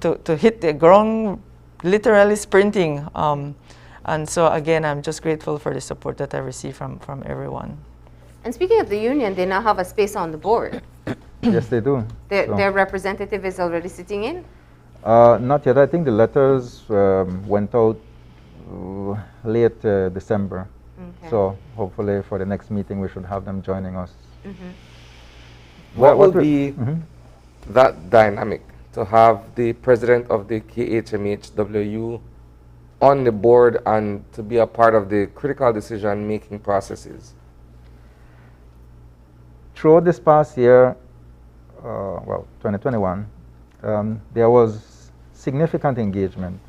to hit the ground, literally sprinting. And so again, I'm just grateful for the support that I receive from everyone. And speaking of the union, they now have a space on the board. Yes, they do. Their representative is already sitting in? Not yet. I think the letters went out late December. Okay. So hopefully for the next meeting, we should have them joining us. What will be that dynamic to have the president of the KHMHWU on the board and to be a part of the critical decision-making processes? Throughout this past year, 2021, there was significant engagement.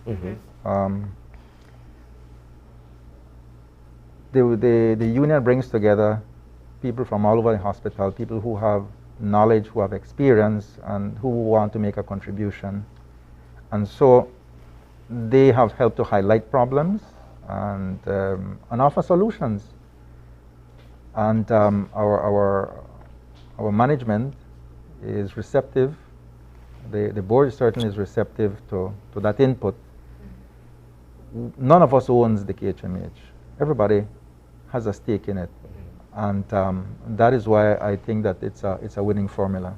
The union brings together people from all over the hospital, people who have knowledge, who have experience, and who want to make a contribution. And so they have helped to highlight problems and offer solutions. And our management is receptive. The board certainly is receptive to that input. None of us owns the KHMH. Everybody has a stake in it. And that is why I think that it's a winning formula.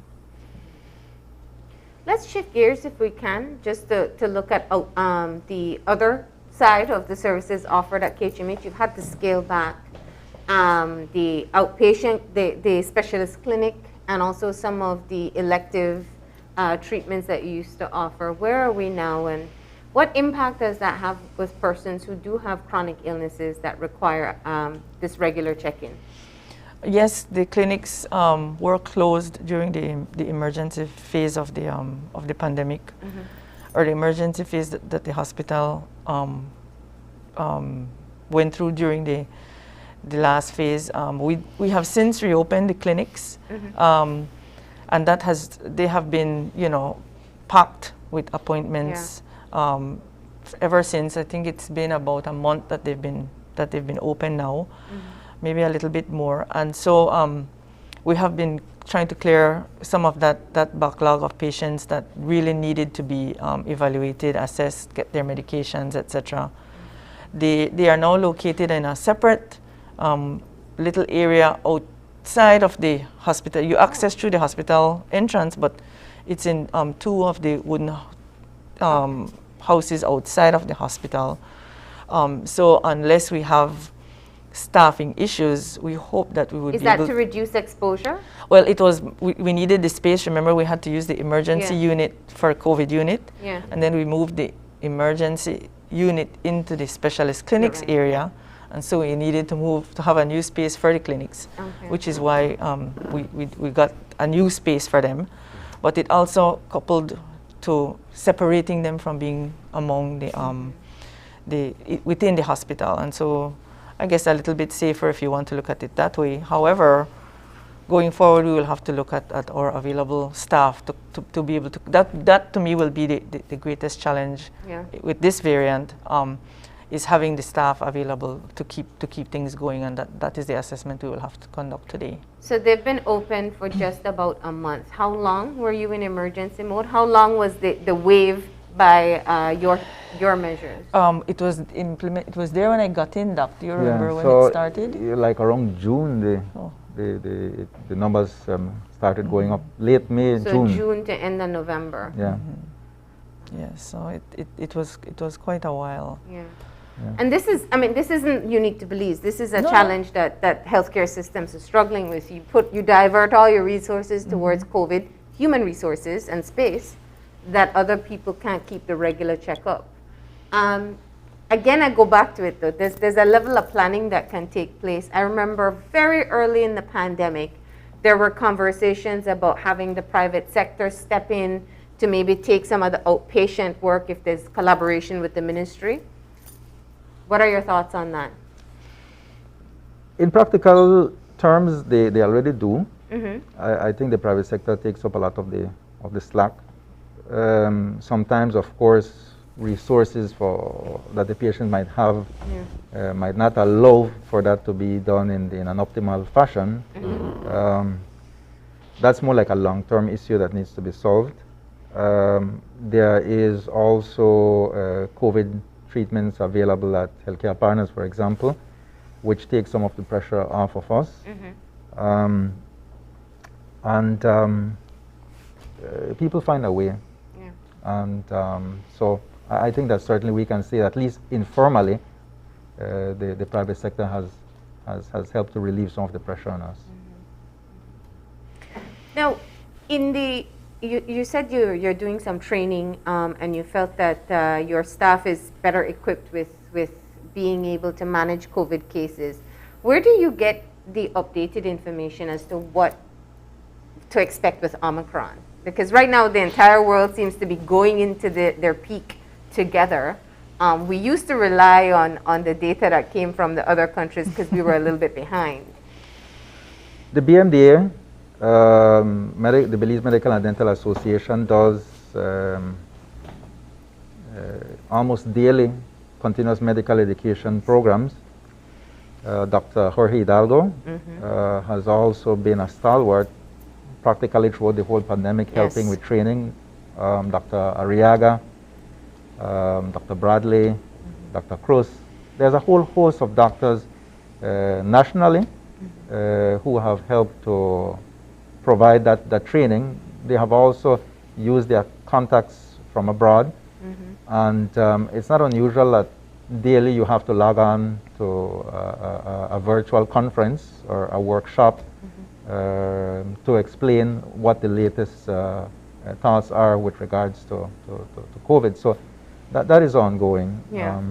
Let's shift gears if we can, just to look at the other side of the services offered at KHMH. You've had to scale back the outpatient, the specialist clinic, and also some of the elective treatments that you used to offer. Where are we now, and what impact does that have with persons who do have chronic illnesses that require this regular check-in? Yes, the clinics were closed during the emergency phase of the pandemic, or the emergency phase that the hospital went through during the last phase. We have since reopened the clinics, and they have been, packed with appointments ever since. I think it's been about a month that they've been open now. Maybe a little bit more. And so we have been trying to clear some of that backlog of patients that really needed to be evaluated, assessed, get their medications, etc. They are now located in a separate little area outside of the hospital. You access through the hospital entrance, but it's in two of the wooden houses outside of the hospital. So unless we have staffing issues, we hope that we would be able... Is that to reduce exposure? Well, it was, we needed the space. Remember, we had to use the emergency unit for COVID unit. And then we moved the emergency unit into the specialist clinics area. And so we needed to have a new space for the clinics, which is why we got a new space for them. But it also coupled to separating them from being among within the hospital. And so I guess a little bit safer if you want to look at it that way. However, going forward, we will have to look at our available staff to be able to, that to me will be the greatest challenge with this variant, is having the staff available to keep things going, and that is the assessment we will have to conduct today. So they've been open for just about a month. How long were you in emergency mode? How long was the wave by your measures? It was there when I got in, Doc. Do you remember when it started? Like around June, the numbers started going up. Late May, so June. So June to end of November. Yeah. Yeah. So it was quite a while. Yeah. And this isn't unique to Belize. This is a challenge that healthcare systems are struggling with. You divert all your resources towards COVID, human resources and space, that other people can't keep the regular checkup. Again, I go back to it though. There's a level of planning that can take place. I remember very early in the pandemic, there were conversations about having the private sector step in to maybe take some of the outpatient work if there's collaboration with the ministry. What are your thoughts on that? In practical terms, they already do. I think the private sector takes up a lot of the slack. Sometimes, of course, resources that the patient might have might not allow for that to be done in an optimal fashion. That's more like a long-term issue that needs to be solved. There is also COVID treatments available at Healthcare Partners, for example, which takes some of the pressure off of us. People find a way. And so I think that certainly we can say, at least informally, the private sector has helped to relieve some of the pressure on us. Now, in the you said you're doing some training and you felt that your staff is better equipped with being able to manage COVID cases. Where do you get the updated information as to what to expect with Omicron? Because right now the entire world seems to be going into their peak together. We used to rely on the data that came from the other countries because we were a little bit behind. The BMDA, the Belize Medical and Dental Association, does almost daily continuous medical education programs. Dr. Jorge Hidalgo has also been a stalwart practically throughout the whole pandemic, helping with training. Dr. Arriaga, Dr. Bradley, Dr. Cruz. There's a whole host of doctors nationally who have helped to provide that training. They have also used their contacts from abroad. And it's not unusual that daily you have to log on to a virtual conference or a workshop to explain what the latest thoughts are with regards to COVID. So that is ongoing. Yeah.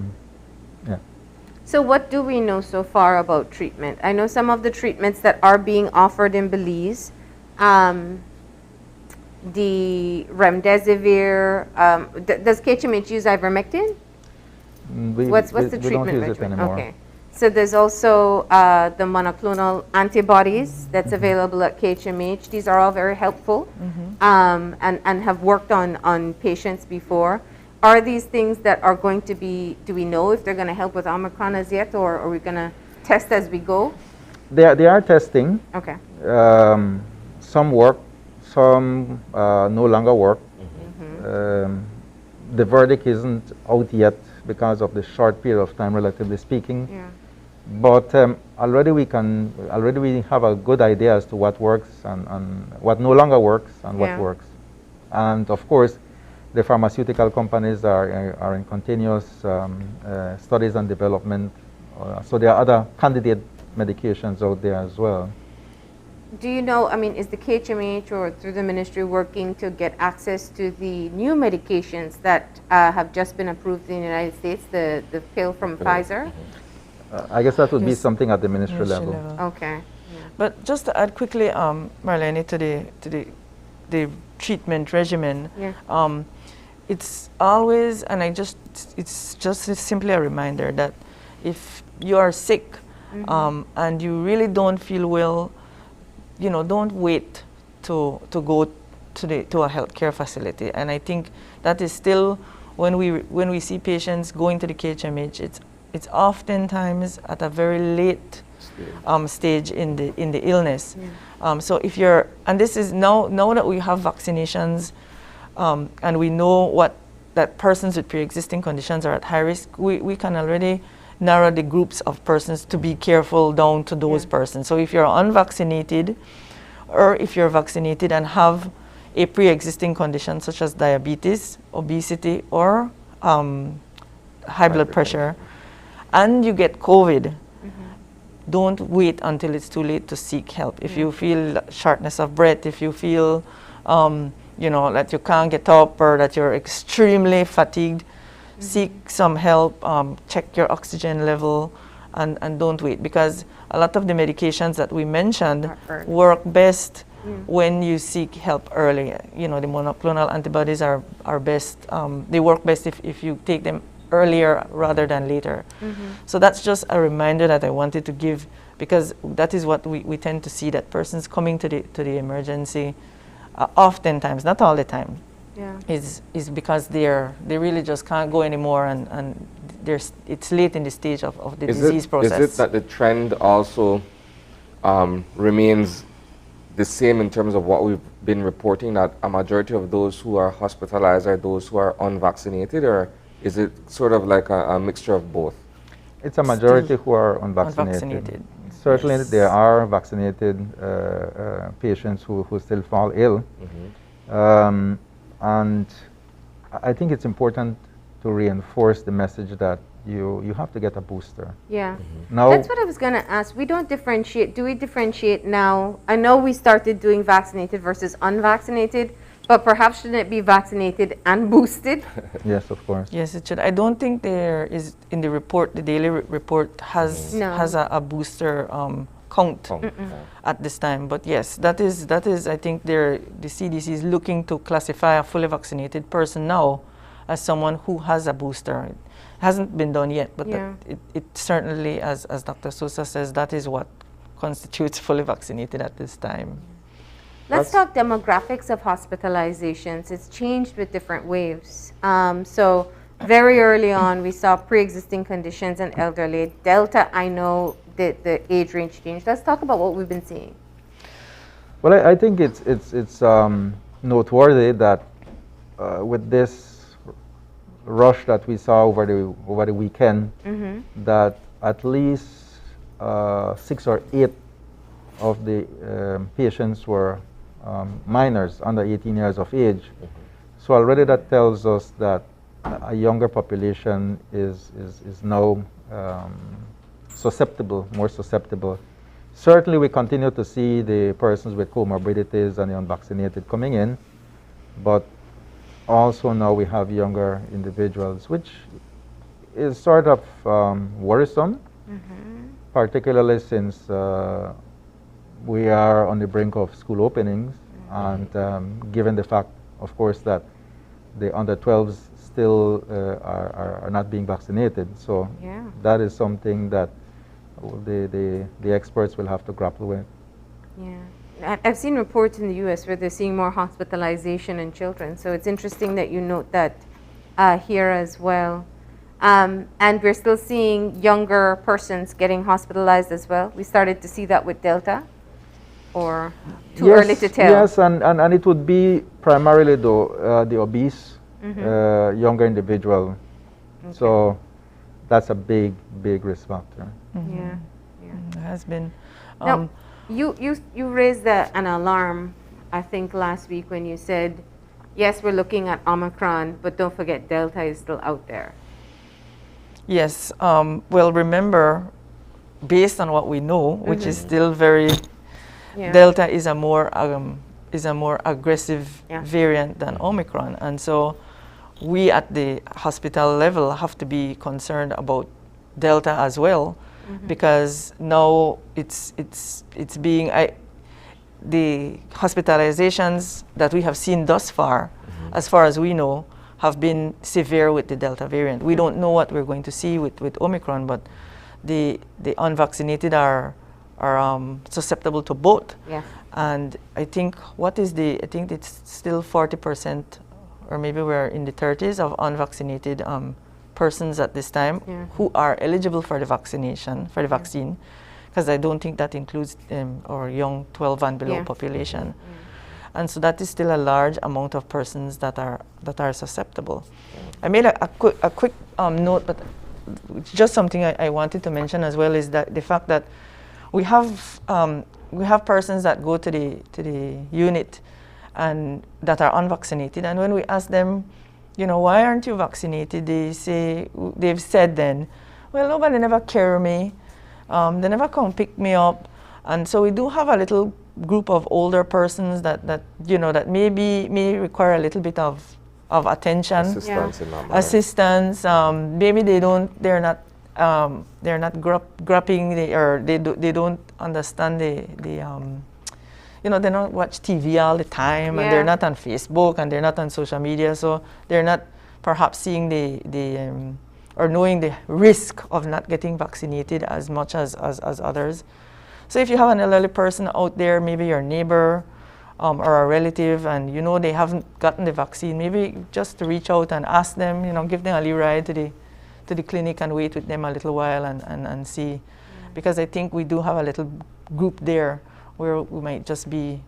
So what do we know so far about treatment? I know some of the treatments that are being offered in Belize, the remdesivir, does KHMH use ivermectin? What's the treatment don't use regimen? it anymore. Okay. So there's also the monoclonal antibodies that's available at KHMH. These are all very helpful and have worked on patients before. Are these things that are going to be, do we know if they're going to help with Omicron as yet, or are we going to test as we go? They are testing. Okay. Some work, some no longer work. The verdict isn't out yet because of the short period of time, relatively speaking. Yeah. But already we have a good idea as to what works and what no longer works and what works. And of course, the pharmaceutical companies are in continuous studies and development. So there are other candidate medications out there as well. Do you know, I mean, is the KHMH or through the ministry working to get access to the new medications that have just been approved in the United States, the pill from Pfizer? I guess that would be something at the ministry level. Okay. Yeah. But just to add quickly, Marlene, to the treatment regimen, it's always, and it's just simply a reminder that if you are sick and you really don't feel well, don't wait to go to a healthcare facility. And I think that is still, when we see patients going to the KHMH, it's oftentimes at a very late stage in the illness. So if you're, and this is now that we have vaccinations and we know that persons with pre-existing conditions are at high risk, we can already narrow the groups of persons to be careful down to those persons. So if you're unvaccinated, or if you're vaccinated and have a pre-existing condition such as diabetes, obesity, or high blood pressure, and you get COVID, don't wait until it's too late to seek help. If you feel shortness of breath, if you feel that you can't get up or that you're extremely fatigued, seek some help, check your oxygen level, and don't wait, because a lot of the medications that we mentioned work best when you seek help early. The monoclonal antibodies are best, they work best if you take them earlier rather than later. So that's just a reminder that I wanted to give, because that is what we tend to see, that persons coming to the emergency oftentimes, not all the time, is because they really just can't go anymore, and it's late in the stage of the disease process. Is it that the trend also remains the same in terms of what we've been reporting, that a majority of those who are hospitalized are those who are unvaccinated, or is it sort of like a mixture of both? It's a majority who are unvaccinated. Certainly there are vaccinated patients who still fall ill. And I think it's important to reinforce the message that you have to get a booster. Yeah. Now, that's what I was going to ask. We don't differentiate. Do we differentiate now? I know we started doing vaccinated versus unvaccinated, But perhaps shouldn't it be vaccinated and boosted? Yes, of course. Yes, it should. I don't think there is in the report, the daily report has a booster count at this time. But yes, that is. I think the CDC is looking to classify a fully vaccinated person now as someone who has a booster. It hasn't been done yet, but it certainly, as Dr. Sosa says, that is what constitutes fully vaccinated at this time. Let's talk demographics of hospitalizations. It's changed with different waves. So very early on, we saw pre-existing conditions and elderly. Delta, I know that the age range changed. Let's talk about what we've been seeing. Well, I think it's noteworthy that with this rush that we saw over the weekend, that at least 6 or 8 of the patients were minors under 18 years of age. So already that tells us that a younger population is now more susceptible. Certainly we continue to see the persons with comorbidities and the unvaccinated coming in, but also now we have younger individuals, which is sort of worrisome, particularly since we are on the brink of school openings, and given the fact, of course, that the under 12s still are not being vaccinated. So that is something that the experts will have to grapple with. Yeah. I've seen reports in the U.S. where they're seeing more hospitalization in children. So it's interesting that you note that here as well. And we're still seeing younger persons getting hospitalized as well. We started to see that with Delta. Or too early to tell? Yes, and it would be primarily the obese younger individual. Okay. So that's a big risk factor. Yeah. It has been. Now, you raised an alarm, I think, last week when you said, yes, we're looking at Omicron, but don't forget Delta is still out there. Yes. Well, remember, based on what we know, which is still very... Delta is a more aggressive variant than Omicron, and so we at the hospital level have to be concerned about Delta as well, because now it's being the hospitalizations that we have seen thus far, as far as we know, have been severe with the Delta variant. We don't know what we're going to see with Omicron, but the unvaccinated are susceptible to both. Yeah. And I think I think it's still 40%, or maybe we're in the 30s of unvaccinated persons at this time who are eligible for the vaccine, because I don't think that includes our young 12 and below population. And so that is still a large amount of persons that are susceptible. I made a quick note, but just something I wanted to mention as well is that the fact that we have persons that go to the unit and that are unvaccinated, and when we ask them, why aren't you vaccinated? They've said then, well, nobody never carry me, they never come pick me up, and so we do have a little group of older persons that may require a little bit of attention, assistance. Maybe they're not grapping, or they don't understand they don't watch TV all the time, and they're not on Facebook, and they're not on social media, so they're not perhaps seeing or knowing the risk of not getting vaccinated as much as others. So if you have an elderly person out there, maybe your neighbor or a relative, and they haven't gotten the vaccine, maybe just to reach out and ask them, give them a little ride to the clinic and wait with them a little while and see, because I think we do have a little group there where we might just be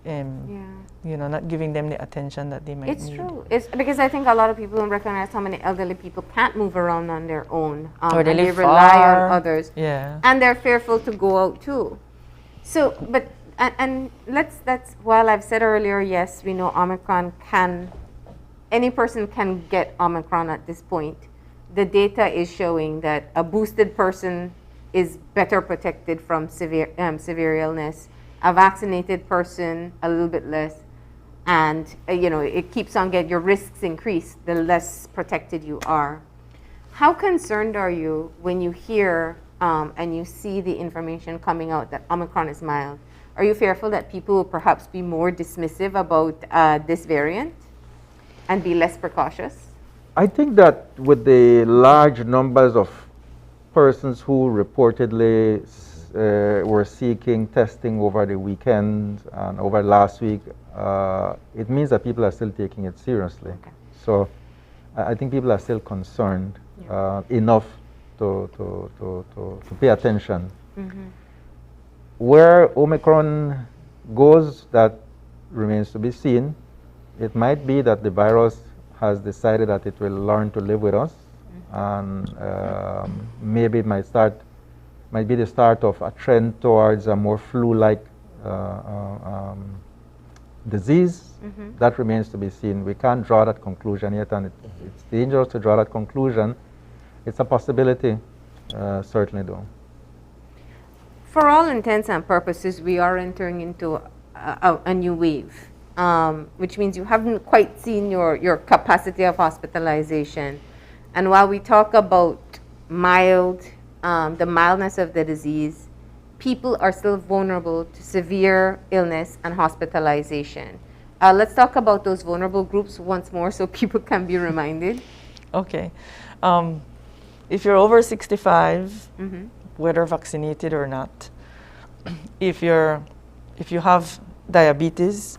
not giving them the attention that they might need. It's true. It's because I think a lot of people don't recognize how many elderly people can't move around on their own, or they live rely far on others, and they're fearful to go out too. So, but and that's while I've said earlier, yes, we know Omicron any person can get Omicron at this point. The data is showing that a boosted person is better protected from severe illness, a vaccinated person a little bit less, and it keeps on getting, your risks increase, the less protected you are. How concerned are you when you hear and you see the information coming out that Omicron is mild? Are you fearful that people will perhaps be more dismissive about this variant and be less precautious? I think that with the large numbers of persons who reportedly were seeking testing over the weekend and over last week, it means that people are still taking it seriously. Okay. So I think people are still concerned enough to pay attention. Mm-hmm. Where Omicron goes, that remains to be seen. It might be that the virus has decided that it will learn to live with us, and maybe it might be the start of a trend towards a more flu-like disease. Mm-hmm. That remains to be seen. We can't draw that conclusion yet, and it's dangerous to draw that conclusion. It's a possibility, certainly though. For all intents and purposes, we are entering into a new wave, which means you haven't quite seen your capacity of hospitalization. And while we talk about mild, the mildness of the disease, people are still vulnerable to severe illness and hospitalization. Let's talk about those vulnerable groups once more so people can be reminded. Okay. If you're over 65, mm-hmm. whether vaccinated or not, if you have diabetes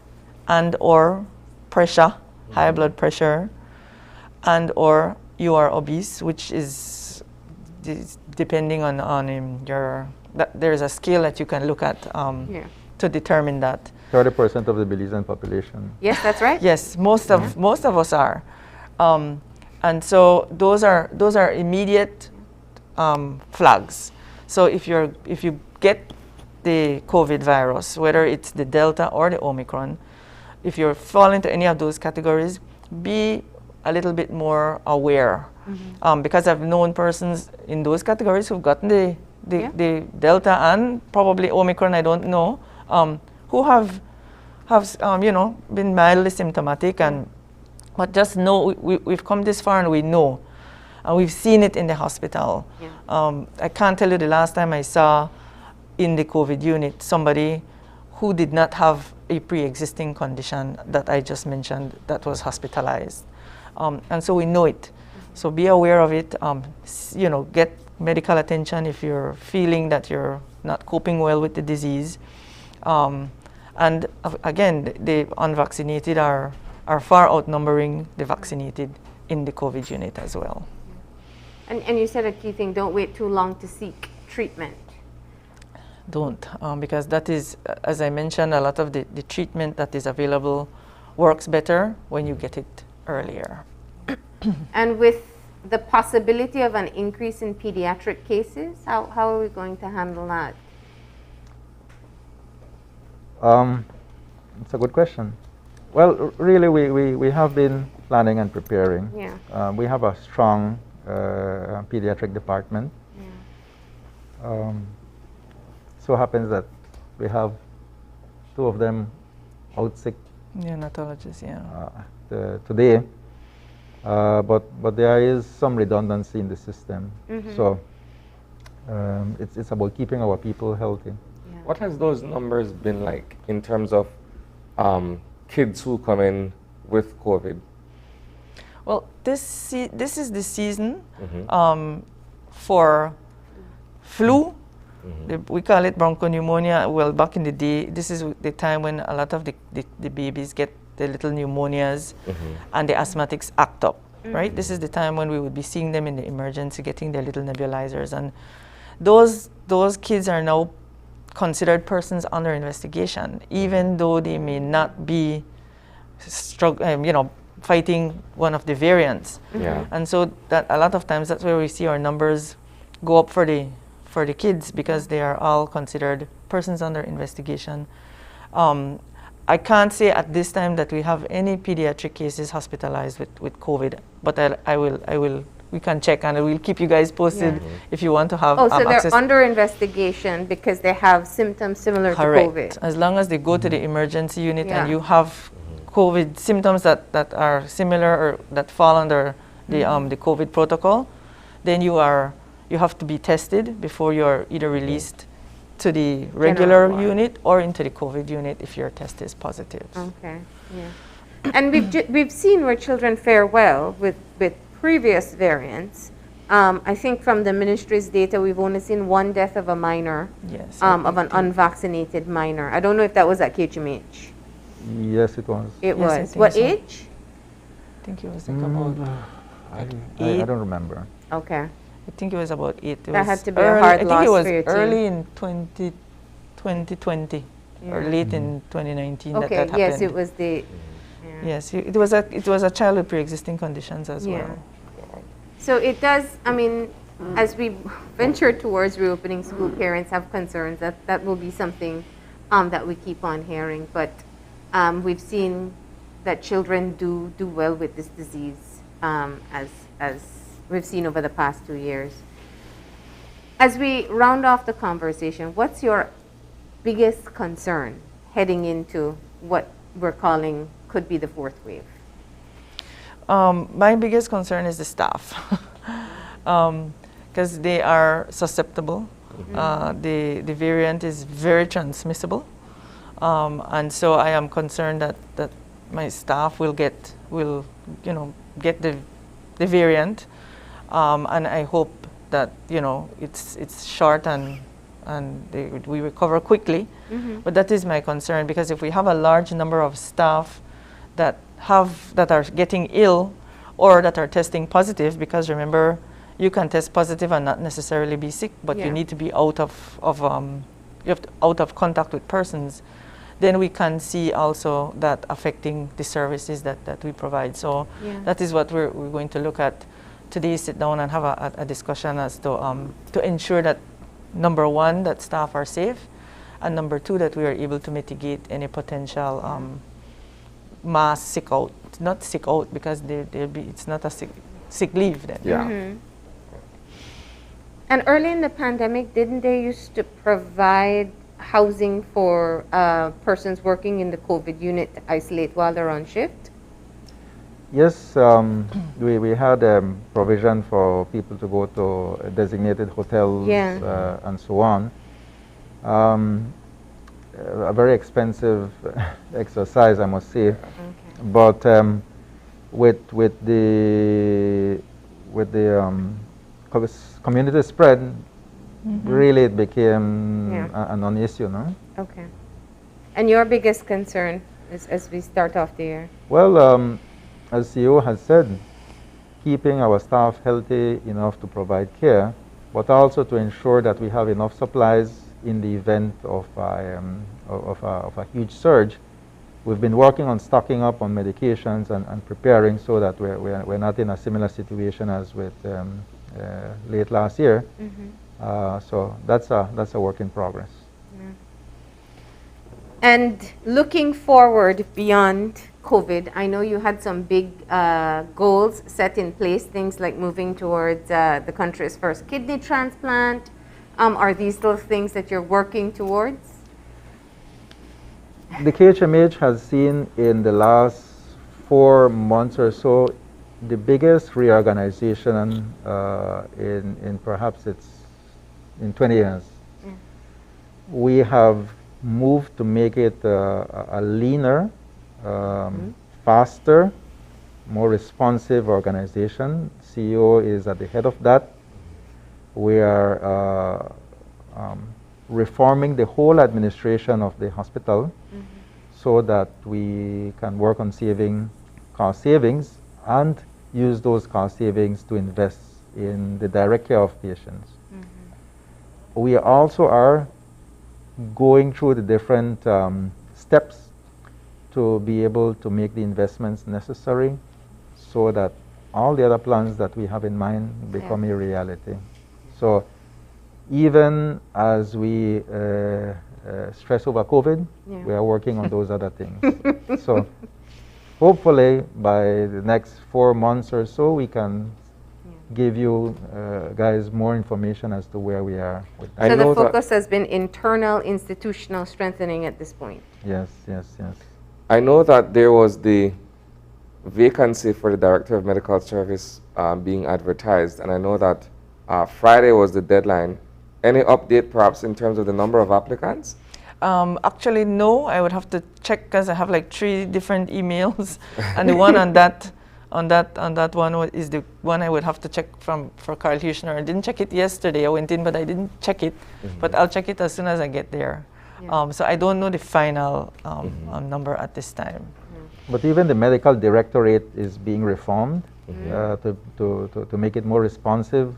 and or pressure, mm-hmm. high blood pressure, and or you are obese, which is depending on there's a scale that you can look at to determine that. 30% of the Belizean population. Yes, that's right. Yes, most of us are. And so those are immediate flags. So if you get the COVID virus, whether it's the Delta or the Omicron, if you fall into any of those categories, be a little bit more aware. Mm-hmm. Because I've known persons in those categories who've gotten the Delta and probably Omicron, I don't know, who have been mildly symptomatic, but just know we've come this far and we know. And we've seen it in the hospital. Yeah. I can't tell you the last time I saw in the COVID unit somebody who did not have a pre-existing condition that I just mentioned that was hospitalized. And so we know it. So be aware of it. Get medical attention if you're feeling that you're not coping well with the disease. And again, the unvaccinated are far outnumbering the vaccinated in the COVID unit as well. And you said a key thing, don't wait too long to seek treatment. Don't, because that is, as I mentioned, a lot of the treatment that is available works better when you get it earlier. And with the possibility of an increase in pediatric cases, how are we going to handle that? It's a good question. Well, really, we have been planning and preparing. Yeah. We have a strong pediatric department. Yeah. So happens that we have two of them out sick. Neonatologists, today. But there is some redundancy in the system. Mm-hmm. So it's about keeping our people healthy. Yeah. What has those numbers been like in terms of kids who come in with COVID? Well, this is the season for flu. Mm-hmm. We call it bronchopneumonia. Well, back in the day, this is the time when a lot of the babies get the little pneumonias, mm-hmm. and the asthmatics act up, mm-hmm. right? This is the time when we would be seeing them in the emergency, getting their little nebulizers. And those kids are now considered persons under investigation, even though they may not be fighting one of the variants. Mm-hmm. Yeah. And so that a lot of times that's where we see our numbers go up for the kids, because they are all considered persons under investigation. I can't say at this time that we have any pediatric cases hospitalized with COVID, but we can check and we'll keep you guys posted if you want to have so they're under investigation because they have symptoms similar Correct. to COVID. As long as they go to the emergency unit and you have COVID symptoms that are similar or that fall under the COVID protocol, then you have to be tested before you're either released to the regular unit or into the COVID unit if your test is positive. Okay, yeah. And we've seen where children fare well with previous variants. I think from the ministry's data, we've only seen one death of a minor, of an unvaccinated minor. I don't know if that was at KHMH. Yes, it was. It was. What age? I think it was like about I don't remember. Okay. I think it was about 8. That had to be a hard loss for your team. I think it was early in 2020 or late in 2019 that happened. Yes, it was the... Yes, it was a child with pre-existing conditions as well. So it does, I mean, as we venture towards reopening school, parents have concerns that will be something that we keep on hearing. But we've seen that children do well with this disease, as we've seen over the past 2 years. As we round off the conversation, what's your biggest concern heading into what we're calling could be the fourth wave? My biggest concern is the staff, because they are susceptible. The variant is very transmissible, and so I am concerned that my staff will get the variant, and I hope that it's short and we recover quickly. But that is my concern, because if we have a large number of staff that are getting ill or that are testing positive, because remember, you can test positive and not necessarily be sick, but you need to be out of contact with persons, then we can see also that affecting the services that we provide. So that is what we're going to look at today, sit down and have a discussion as to ensure that, number one, that staff are safe, and number two, that we are able to mitigate any potential mass sick out, not sick out, because it's not a sick leave then. Yeah. And early in the pandemic, didn't they used to provide housing for persons working in the COVID unit to isolate while they're on shift? Yes, we had provision for people to go to designated hotels and so on. A very expensive exercise, I must say. But with the community spread, really it became a non-issue, no? Okay. And your biggest concern as we start off the year? Well, as CEO has said, keeping our staff healthy enough to provide care, but also to ensure that we have enough supplies in the event of a huge surge. We've been working on stocking up on medications and preparing so that we're not in a similar situation as with late last year. So that's a work in progress. And looking forward beyond COVID, I know you had some big goals set in place, things like moving towards the country's first kidney transplant. Are these still things that you're working towards? The KHMH has seen in the last 4 months or so the biggest reorganization in perhaps it's in 20 years. We have moved to make it a leaner, faster, more responsive organization. CEO is at the head of that. We are reforming the whole administration of the hospital so that we can work on cost savings and use those cost savings to invest in the direct care of patients. We also are going through the different steps to be able to make the investments necessary so that all the other plans that we have in mind become a reality. So even as we stress over COVID, we are working on those other things. So hopefully by the next 4 months or so, we can give you guys more information as to where we are with that. So the focus has been internal institutional strengthening at this point. Yes, yes, yes. I know that there was the vacancy for the Director of Medical Service being advertised, and I know that Friday was the deadline. Any update perhaps in terms of the number of applicants? Actually, no. I would have to check because I have like 3 different emails, and the one on that one is the one I would have to check for Carl Hushner. I didn't check it yesterday. I went in, but I didn't check it. But I'll check it as soon as I get there. Yeah. So I don't know the final number at this time. But even the medical directorate is being reformed to make it more responsive.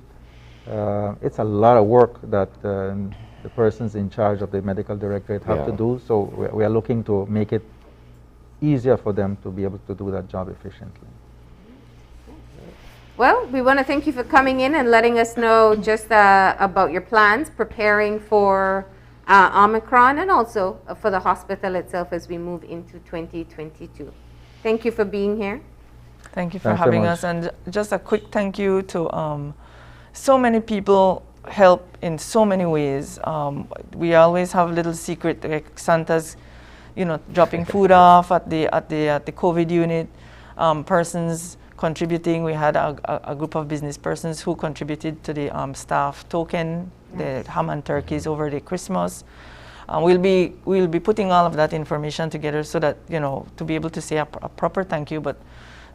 It's a lot of work that the persons in charge of the medical directorate have to do. So we are looking to make it easier for them to be able to do that job efficiently. Well, we want to thank you for coming in and letting us know just about your plans, preparing for Omicron, and also for the hospital itself as we move into 2022. Thank you for being here. Thank you for having us. And just a quick thank you to so many people help in so many ways. We always have little secret, like Santa's, dropping food off at the COVID unit, persons contributing. We had a group of business persons who contributed to the staff token, the ham and turkeys over the Christmas. We'll be putting all of that information together so that, to be able to say a proper thank you, but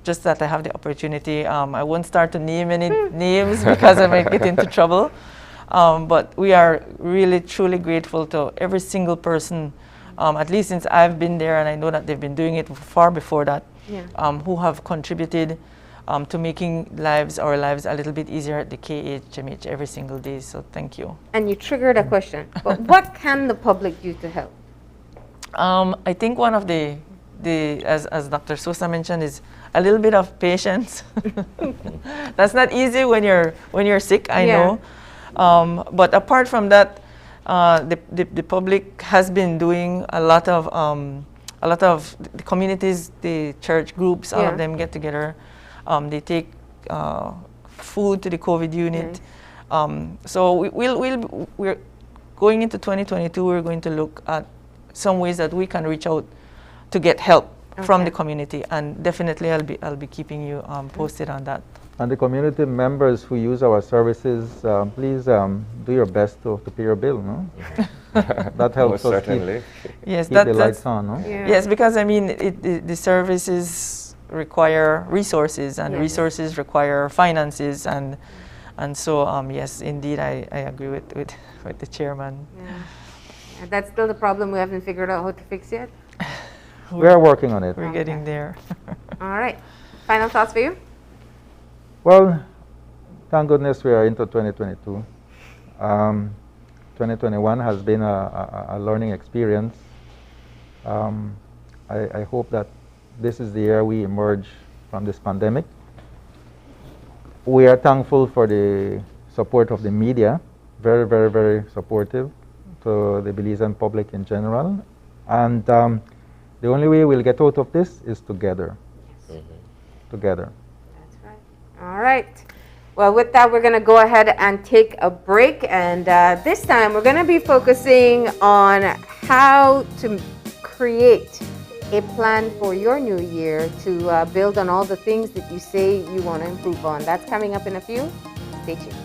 just that I have the opportunity. I won't start to name any names because I might get into trouble. But we are really, truly grateful to every single person, at least since I've been there, and I know that they've been doing it far before that, who have contributed to making our lives a little bit easier at the KHMH every single day. So thank you. And you triggered a question. But what can the public do to help? I think one of the as Dr. Sosa mentioned, is a little bit of patience. That's not easy when you're sick, I know. But apart from that, the public has been doing a lot of the communities, the church groups, all of them get together. They take food to the COVID unit. So we're going into 2022. We're going to look at some ways that we can reach out to get help from the community, and definitely I'll be keeping you posted on that. And the community members who use our services, please do your best to pay your bill, no? That helps us keep the lights on, no? Yes, because I mean, the services require resources, and resources require finances, and so yes, indeed, I agree with the chairman. That's still the problem we haven't figured out how to fix yet? We're working on it. We're getting there. All right. Final thoughts for you? Well, thank goodness we are into 2022. 2021 has been a learning experience. I hope that this is the year we emerge from this pandemic. We are thankful for the support of the media, very, very, very supportive to the Belizean public in general. And the only way we'll get out of this is together. Together. That's right. All right. Well, with that, we're going to go ahead and take a break. And this time, we're going to be focusing on how to create a plan for your new year to build on all the things that you say you want to improve on. That's coming up in a few. Stay tuned.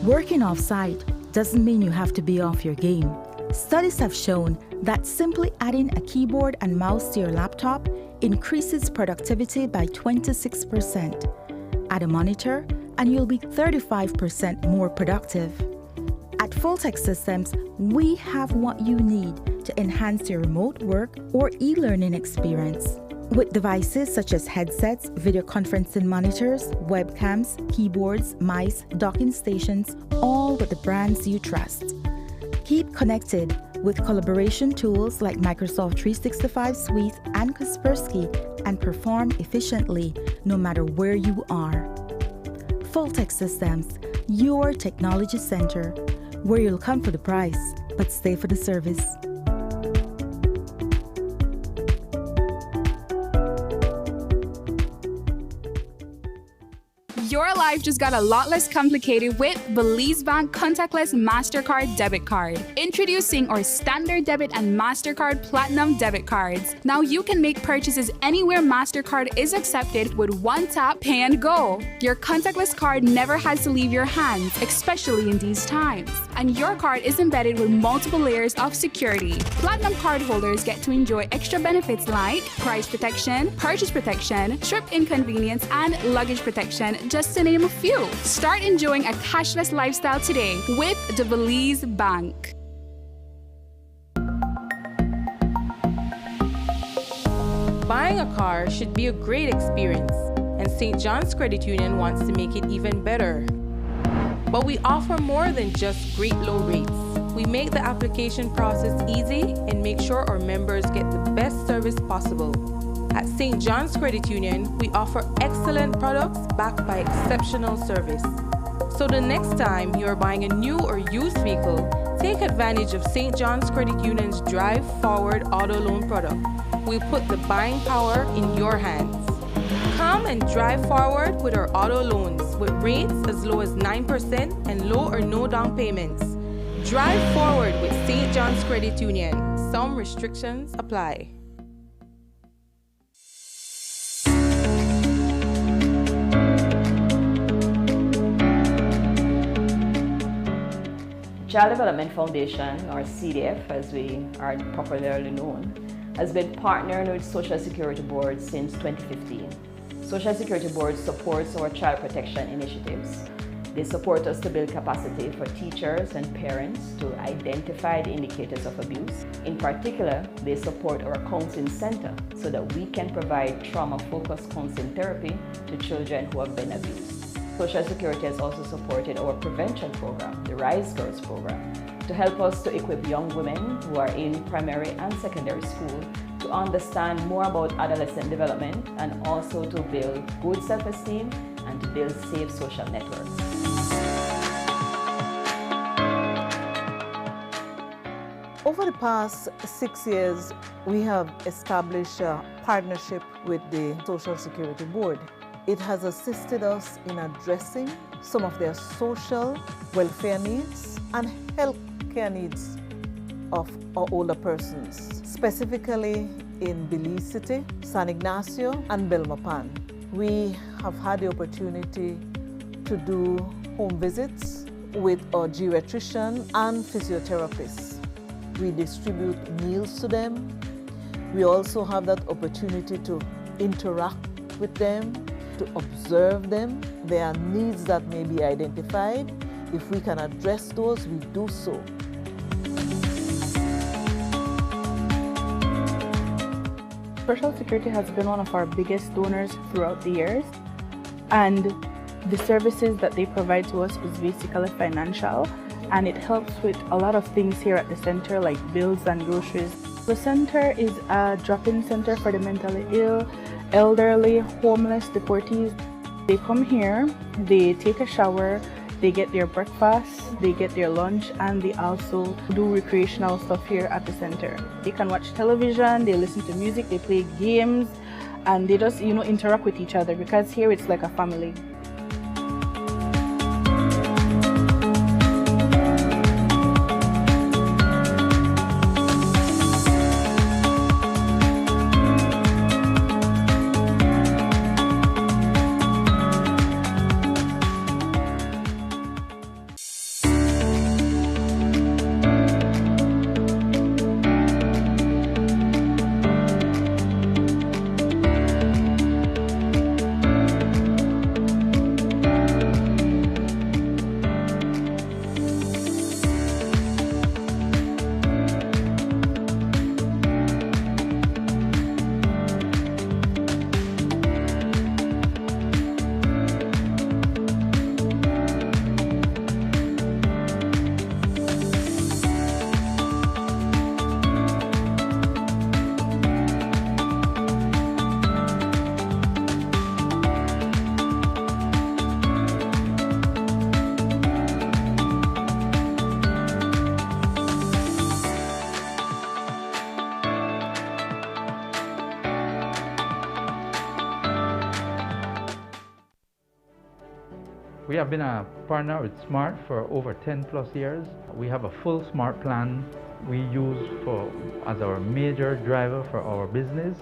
Working off-site doesn't mean you have to be off your game. Studies have shown that simply adding a keyboard and mouse to your laptop increases productivity by 26%. Add a monitor and you'll be 35% more productive. At Fulltech Systems, we have what you need to enhance your remote work or e-learning experience. With devices such as headsets, video conferencing monitors, webcams, keyboards, mice, docking stations, all with the brands you trust. Keep connected with collaboration tools like Microsoft 365 Suite and Kaspersky and perform efficiently no matter where you are. Fulltech Systems, your technology center, where you'll come for the price, but stay for the service. Your life just got a lot less complicated with Belize Bank contactless MasterCard debit card. Introducing our standard debit and MasterCard Platinum debit cards. Now you can make purchases anywhere MasterCard is accepted with one tap, pay and go. Your contactless card never has to leave your hands, especially in these times. And your card is embedded with multiple layers of security. Platinum card holders get to enjoy extra benefits like price protection, purchase protection, trip inconvenience, and luggage protection, just to name a few. Start enjoying a cashless lifestyle today with the Belize Bank. Buying a car should be a great experience, and St. John's Credit Union wants to make it even better. But we offer more than just great low rates. We make the application process easy and make sure our members get the best service possible. At St. John's Credit Union, we offer excellent products backed by exceptional service. So the next time you are buying a new or used vehicle, take advantage of St. John's Credit Union's Drive Forward Auto Loan product. We'll put the buying power in your hands. Come and drive forward with our auto loans with rates as low as 9% and low or no down payments. Drive forward with St. John's Credit Union. Some restrictions apply. Child Development Foundation, or CDF as we are popularly known, has been partnering with Social Security Board since 2015. Social Security Board supports our child protection initiatives. They support us to build capacity for teachers and parents to identify the indicators of abuse. In particular, they support our counseling center so that we can provide trauma-focused counseling therapy to children who have been abused. Social Security has also supported our prevention program, the Rise Girls program, to help us to equip young women who are in primary and secondary school to understand more about adolescent development and also to build good self-esteem and to build safe social networks. Over the past 6 years, we have established a partnership with the Social Security Board. It has assisted us in addressing some of their social welfare needs and health care needs of our older persons, specifically in Belize City, San Ignacio, and Belmopan. We have had the opportunity to do home visits with our geriatrician and physiotherapists. We distribute meals to them. We also have that opportunity to interact with them, to observe them. There are needs that may be identified. If we can address those, we do so. Social Security has been one of our biggest donors throughout the years, and the services that they provide to us is basically financial, and it helps with a lot of things here at the center like bills and groceries. The center is a drop-in center for the mentally ill, elderly, homeless, deportees. They come here, they take a shower, they get their breakfast, they get their lunch, and they also do recreational stuff here at the center. They can watch television, they listen to music, they play games, and they just, interact with each other because here it's like a family. We have been a partner with SMART for over 10 plus years. We have a full SMART plan we use as our major driver for our business.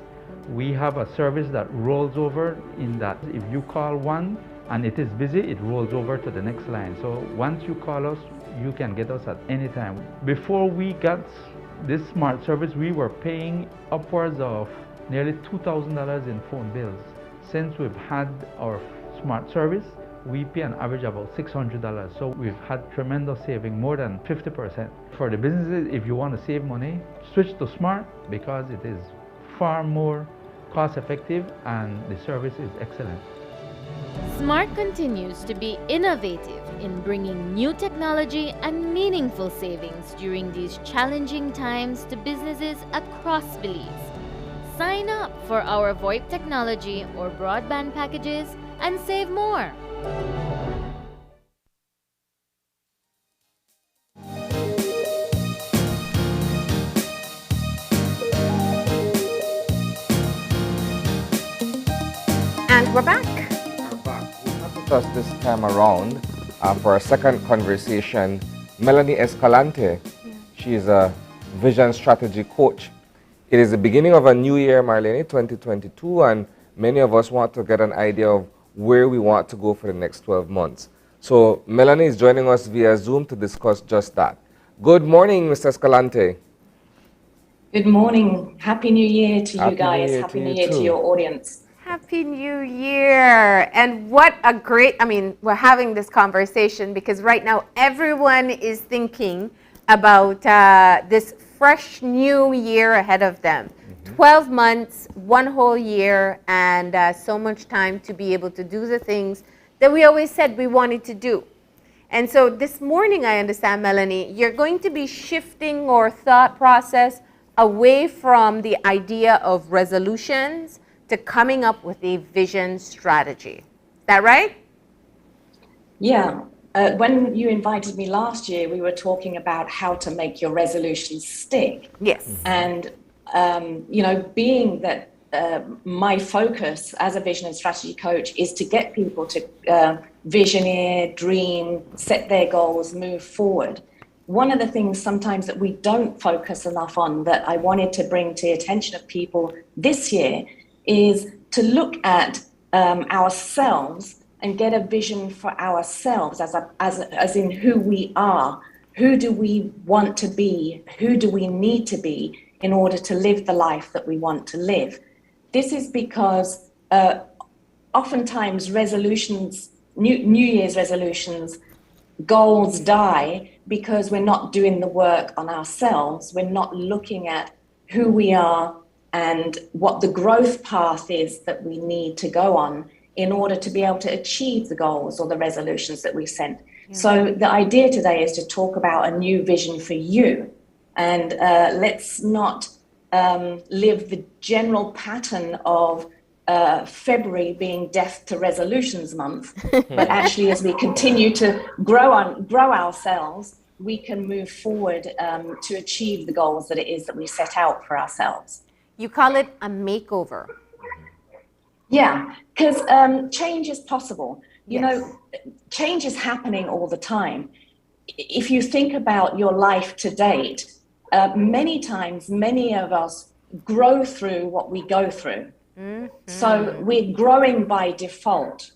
We have a service that rolls over in that if you call one and it is busy, it rolls over to the next line. So once you call us, you can get us at any time. Before we got this SMART service, we were paying upwards of nearly $2,000 in phone bills. Since we've had our SMART service, we pay an average about $600. So we've had tremendous saving, more than 50%. For the businesses, if you want to save money, switch to SMART because it is far more cost effective and the service is excellent. SMART continues to be innovative in bringing new technology and meaningful savings during these challenging times to businesses across Belize. Sign up for our VoIP technology or broadband packages and save more. And we're back. With us this time around for a second conversation, Melanie Escalante. She is a vision strategy coach. It is the beginning of a new year, Marlene, 2022, and many of us want to get an idea of where we want to go for the next 12 months. So Melanie is joining us via Zoom to discuss just that. Good morning, Mr. Escalante. Good morning. Happy New Year to you guys. Happy New Year to your audience. Happy New Year. And what a great, we're having this conversation because right now everyone is thinking about this fresh new year ahead of them. 12 months, one whole year, and so much time to be able to do the things that we always said we wanted to do. And so this morning, I understand, Melanie, you're going to be shifting our thought process away from the idea of resolutions to coming up with a vision strategy. Is that right? Yeah. When you invited me last year, we were talking about how to make your resolutions stick. Yes. And, being that my focus as a vision and strategy coach is to get people to visioneer, dream, set their goals, move forward. One of the things sometimes that we don't focus enough on that I wanted to bring to the attention of people this year is to look at ourselves and get a vision for ourselves as in who we are. Who do we want to be? Who do we need to be in order to live the life that we want to live? This is because oftentimes resolutions, New Year's resolutions, goals die because we're not doing the work on ourselves. We're not looking at who we are and what the growth path is that we need to go on in order to be able to achieve the goals or the resolutions that we set. Yeah. So the idea today is to talk about a new vision for you. And let's not live the general pattern of February being death to resolutions month, but actually as we continue to grow ourselves, we can move forward to achieve the goals that it is that we set out for ourselves. You call it a makeover. Yeah, because change is possible. You know, change is happening all the time. If you think about your life to date, many times, many of us grow through what we go through. Mm-hmm. So we're growing by default.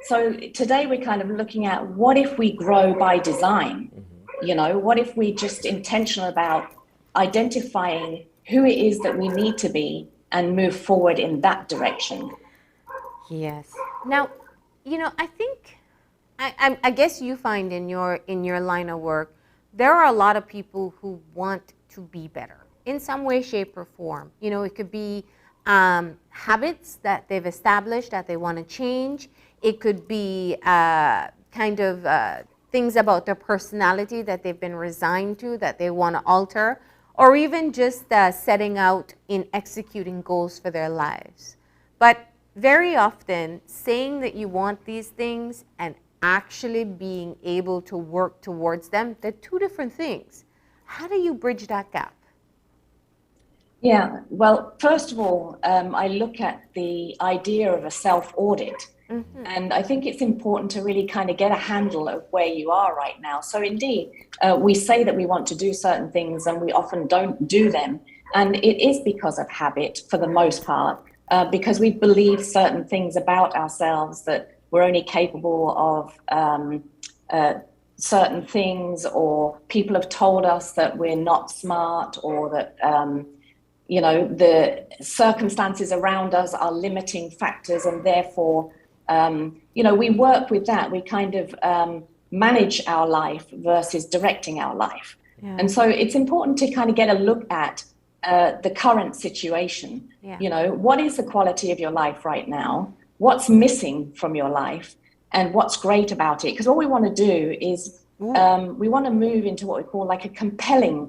So today we're kind of looking at what if we grow by design? Mm-hmm. You know, what if we're just intentional about identifying who it is that we need to be and move forward in that direction? Yes. Now, you know, I think, I guess you find in your line of work, there are a lot of people who want to be better in some way, shape, or form. You know, it could be habits that they've established that they want to change. It could be things about their personality that they've been resigned to that they want to alter, or even just setting out in executing goals for their lives. But very often, saying that you want these things and actually being able to work towards them, they're two different things. How do you bridge that gap? Yeah, well, first of all, I look at the idea of a self-audit. And I think it's important to really kind of get a handle of where you are right now. So indeed, we say that we want to do certain things and we often don't do them. And it is because of habit for the most part, because we believe certain things about ourselves, that we're only capable of certain things, or people have told us that we're not smart, or that the circumstances around us are limiting factors, and therefore we work with that. We kind of manage our life versus directing our life. Yeah. And so it's important to kind of get a look at the current situation. Yeah. What is the quality of your life right now? What's missing from your life? And what's great about it? Because what we want to do is we want to move into what we call like a compelling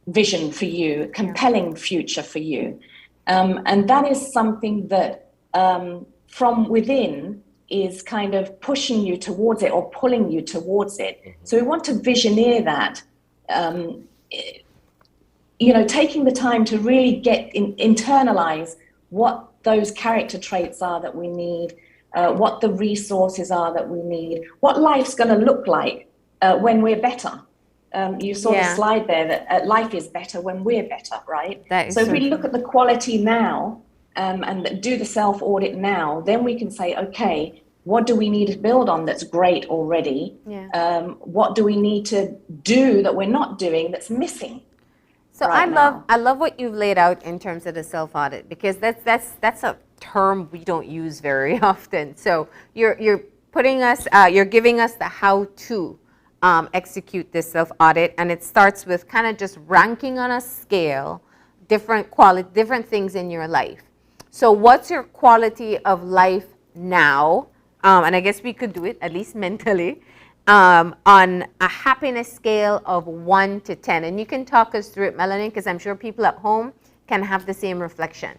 vision for you, a compelling future for you. And that is something that from within is kind of pushing you towards it or pulling you towards it. So we want to visioneer that, taking the time to really internalize what those character traits are that we need, what the resources are that we need, what life's going to look like when we're better. You saw the slide there that life is better when we're better, right? So if we look at the quality now and do the self-audit now, then we can say, okay, what do we need to build on that's great already? What do we need to do that we're not doing that's missing? So I love what you've laid out in terms of the self-audit, because that's a term we don't use very often. So you're putting us, you're giving us the how to execute this self-audit, and it starts with kind of just ranking on a scale different things in your life. So what's your quality of life now? And I guess we could do it at least mentally. On a happiness scale of 1 to 10. And you can talk us through it, Melanie, because I'm sure people at home can have the same reflection.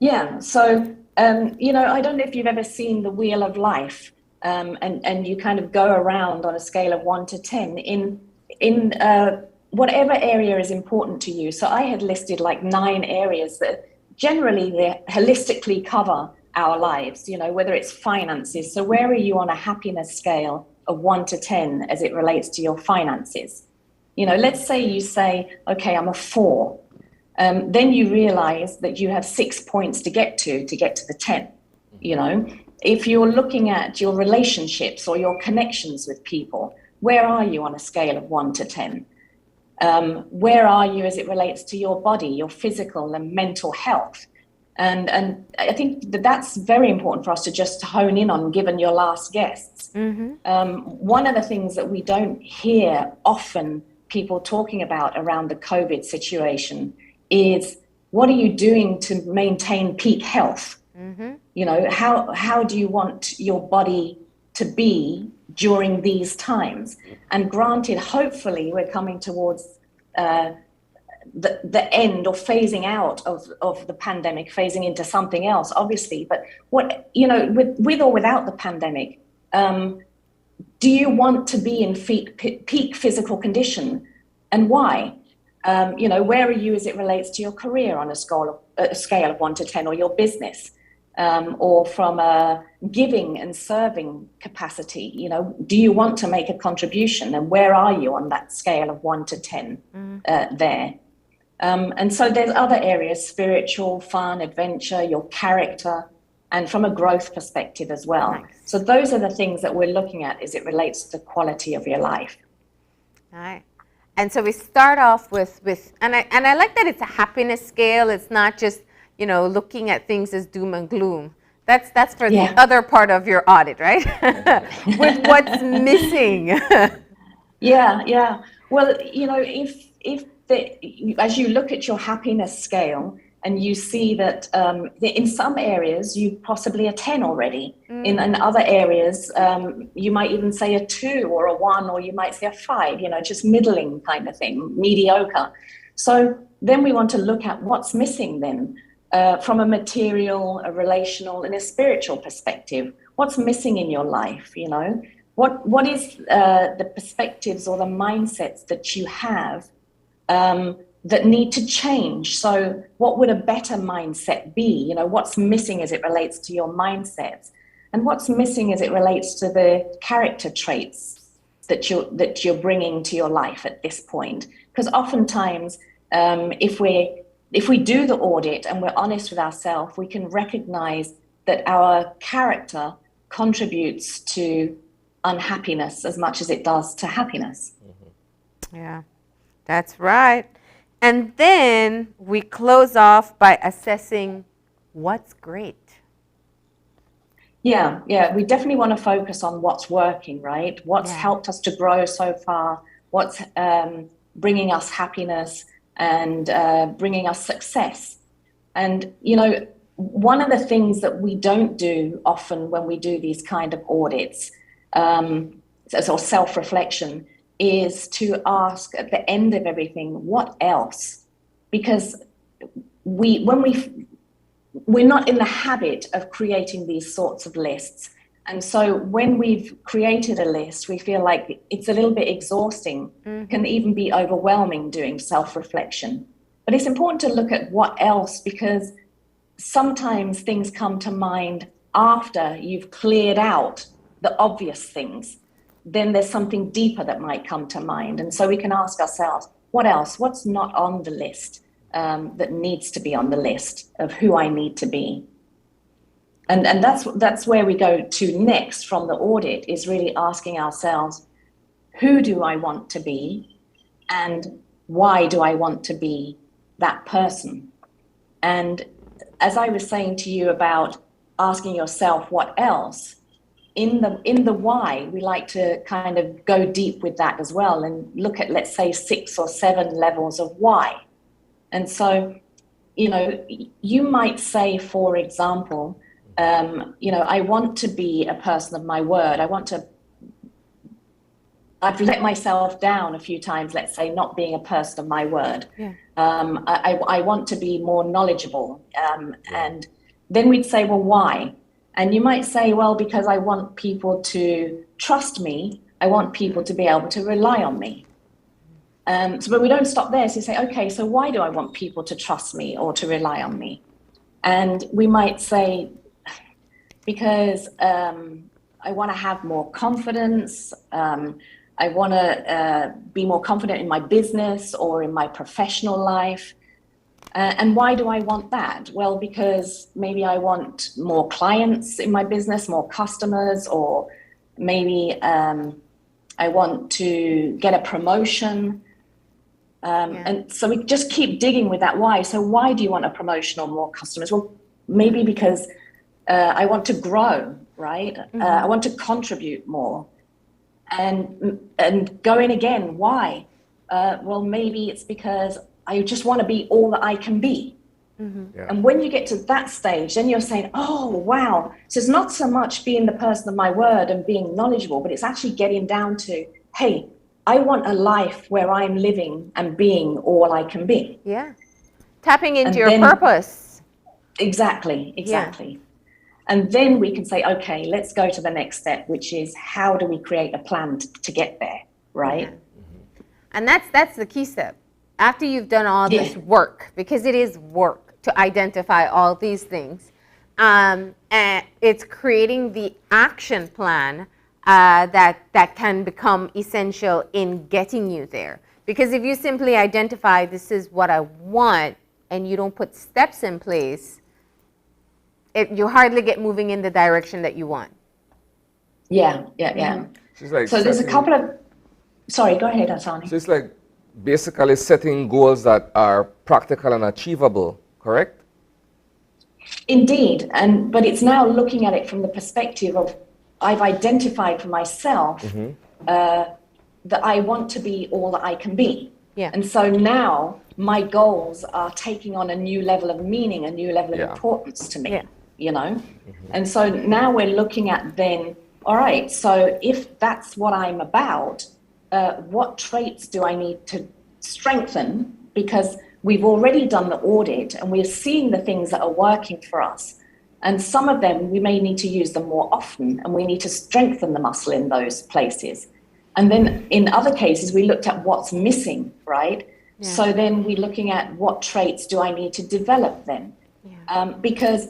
Yeah, so, I don't know if you've ever seen the Wheel of Life, and you kind of go around on a scale of 1 to 10 in whatever area is important to you. So I had listed like 9 areas that generally they holistically cover our lives, whether it's finances. So where are you on a happiness scale of 1 to 10 as it relates to your finances? Let's say you say, okay, I'm a 4. Then you realize that you have 6 points to get to the 10. If you're looking at your relationships or your connections with people, where are you on a scale of 1 to 10? Where are you as it relates to your body, your physical and mental health? And I think that's very important for us to just hone in on, given your last guests. One of the things that we don't hear often people talking about around the COVID situation is, what are you doing to maintain peak health? How do you want your body to be during these times? And granted, hopefully we're coming towards the end or phasing out of the pandemic, phasing into something else, obviously. But with or without the pandemic, do you want to be in peak physical condition, and why? Where are you as it relates to your career on a scale of 1 to 10, or your business, or from a giving and serving capacity? Do you want to make a contribution, and where are you on that scale of 1 to 10 there? And so there's other areas: spiritual, fun, adventure, your character, and from a growth perspective as well. Nice. So those are the things that we're looking at as it relates to the quality of your life. All right. And so we start off with and I like that it's a happiness scale. It's not just, looking at things as doom and gloom. That's for the other part of your audit, right? With what's missing. Yeah. Well, if as you look at your happiness scale and you see that in some areas you possibly a 10 already, in other areas you might even say a 2 or a 1, or you might say a 5, just middling kind of thing, mediocre. So then we want to look at what's missing then, from a material, a relational, and a spiritual perspective. What's missing in your life? What is the perspectives or the mindsets that you have that need to change. So what would a better mindset be? You know, what's missing as it relates to your mindsets? And what's missing as it relates to the character traits that you're bringing to your life at this point? Because oftentimes, if we do the audit and we're honest with ourselves, we can recognize that our character contributes to unhappiness as much as it does to happiness. Yeah, that's right. And then we close off by assessing what's great. Yeah, we definitely want to focus on what's working, right? What's helped us to grow so far, what's bringing us happiness and bringing us success. And, you know, one of the things that we don't do often when we do these kind of audits, or self-reflection, is to ask at the end of everything, what else? Because we're not in the habit of creating these sorts of lists. And so when we've created a list, we feel like it's a little bit exhausting, can even be overwhelming doing self-reflection. But it's important to look at what else, because sometimes things come to mind after you've cleared out the obvious things. Then there's something deeper that might come to mind. And so we can ask ourselves, what else? What's not on the list? That needs to be on the list of who I need to be. And that's where we go to next from the audit, is really asking ourselves, who do I want to be and why do I want to be that person? And as I was saying to you about asking yourself what else, in the why, we like to kind of go deep with that as well and look at, let's say, 6 or 7 levels of why. And so, you know, you might say, for example, you know, I want to be a person of my word. I've let myself down a few times, let's say, not being a person of my word. Yeah. I want to be more knowledgeable. And then we'd say, well, why? And you might say, well, because I want people to trust me. I want people to be able to rely on me. But we don't stop there. So you say, okay, so why do I want people to trust me or to rely on me? And we might say, because I want to have more confidence. I want to be more confident in my business or in my professional life. And why do I want that? Well, because maybe I want more clients in my business, more customers, or maybe I want to get a promotion. And so we just keep digging with that why. So why do you want a promotion or more customers? Well, maybe because I want to grow, right? I want to contribute more. And going again, why? Well, maybe it's because I just want to be all that I can be. Yeah. And when you get to that stage, then you're saying, oh, wow. So it's not so much being the person of my word and being knowledgeable, but it's actually getting down to, hey, I want a life where I'm living and being all I can be. Yeah. Tapping into your purpose. Exactly. Yeah. And then we can say, okay, let's go to the next step, which is how do we create a plan to get there, right? Yeah. And that's the key step. After you've done all this work, because it is work to identify all these things, and it's creating the action plan that can become essential in getting you there. Because if you simply identify this is what I want and you don't put steps in place, you hardly get moving in the direction that you want. Yeah. Like so there's a couple of, sorry, go ahead, Asani. So it's like basically setting goals that are practical and achievable, correct? Indeed, but it's now looking at it from the perspective of I've identified for myself that I want to be all that I can be. Yeah. And so now my goals are taking on a new level of meaning, a new level of importance to me, you know? And so now we're looking at then, all right, so if that's what I'm about, what traits do I need to strengthen? Because we've already done the audit and we're seeing the things that are working for us. And some of them, we may need to use them more often and we need to strengthen the muscle in those places. And then in other cases, we looked at what's missing, right? So then we're looking at what traits do I need to develop then? Because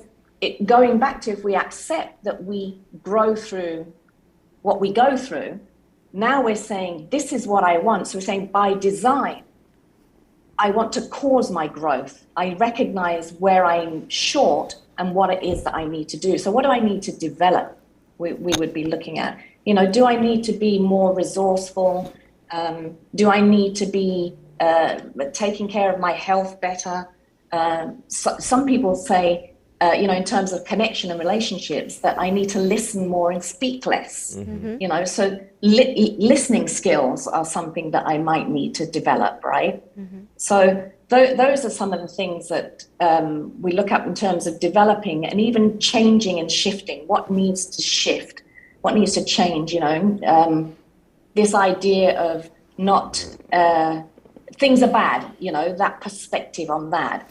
going back to, if we accept that we grow through what we go through, now we're saying, this is what I want. So we're saying, by design, I want to cause my growth. I recognize where I'm short and what it is that I need to do. So what do I need to develop? We would be looking at, you know, do I need to be more resourceful? Do I need to be taking care of my health better? Some people say, you know, in terms of connection and relationships, that I need to listen more and speak less. You know, so listening skills are something that I might need to develop, right? So those are some of the things that we look at in terms of developing and even changing and shifting. What needs to shift? What needs to change? You know, this idea of not things are bad. You know, that perspective on that.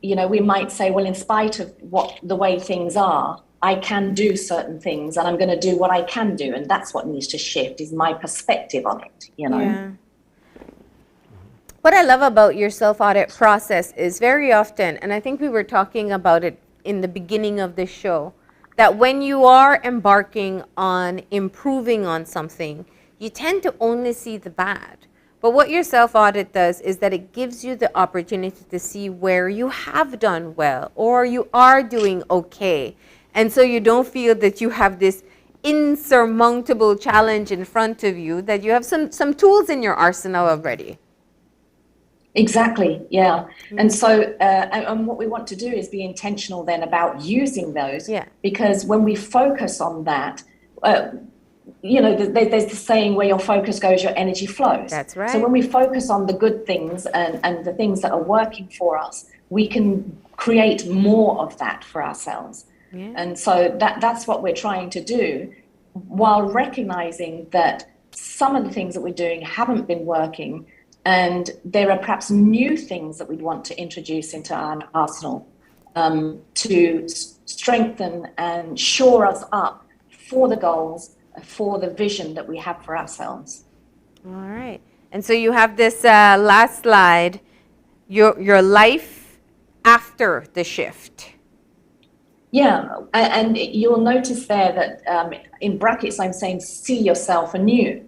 You know, we might say, well, in spite of the way things are, I can do certain things, and I'm going to do what I can do, and that's what needs to shift, is my perspective on it, you know. Yeah. What I love about your self-audit process is very often, and I think we were talking about it in the beginning of the show, that when you are embarking on improving on something, you tend to only see the bad. But what your self-audit does is that it gives you the opportunity to see where you have done well or you are doing okay. And so you don't feel that you have this insurmountable challenge in front of you, that you have some tools in your arsenal already. Exactly, yeah. And so and what we want to do is be intentional then about using those, because when we focus on that, you know, there's the saying, where your focus goes, your energy flows. That's right. So when we focus on the good things and the things that are working for us, we can create more of that for ourselves. And so that's what we're trying to do, while recognizing that some of the things that we're doing haven't been working, and there are perhaps new things that we'd want to introduce into our arsenal to strengthen and shore us up for the goals, for the vision that we have for ourselves. All right. And so you have this last slide, your life after the shift. Yeah, and you'll notice there that in brackets I'm saying, see yourself anew,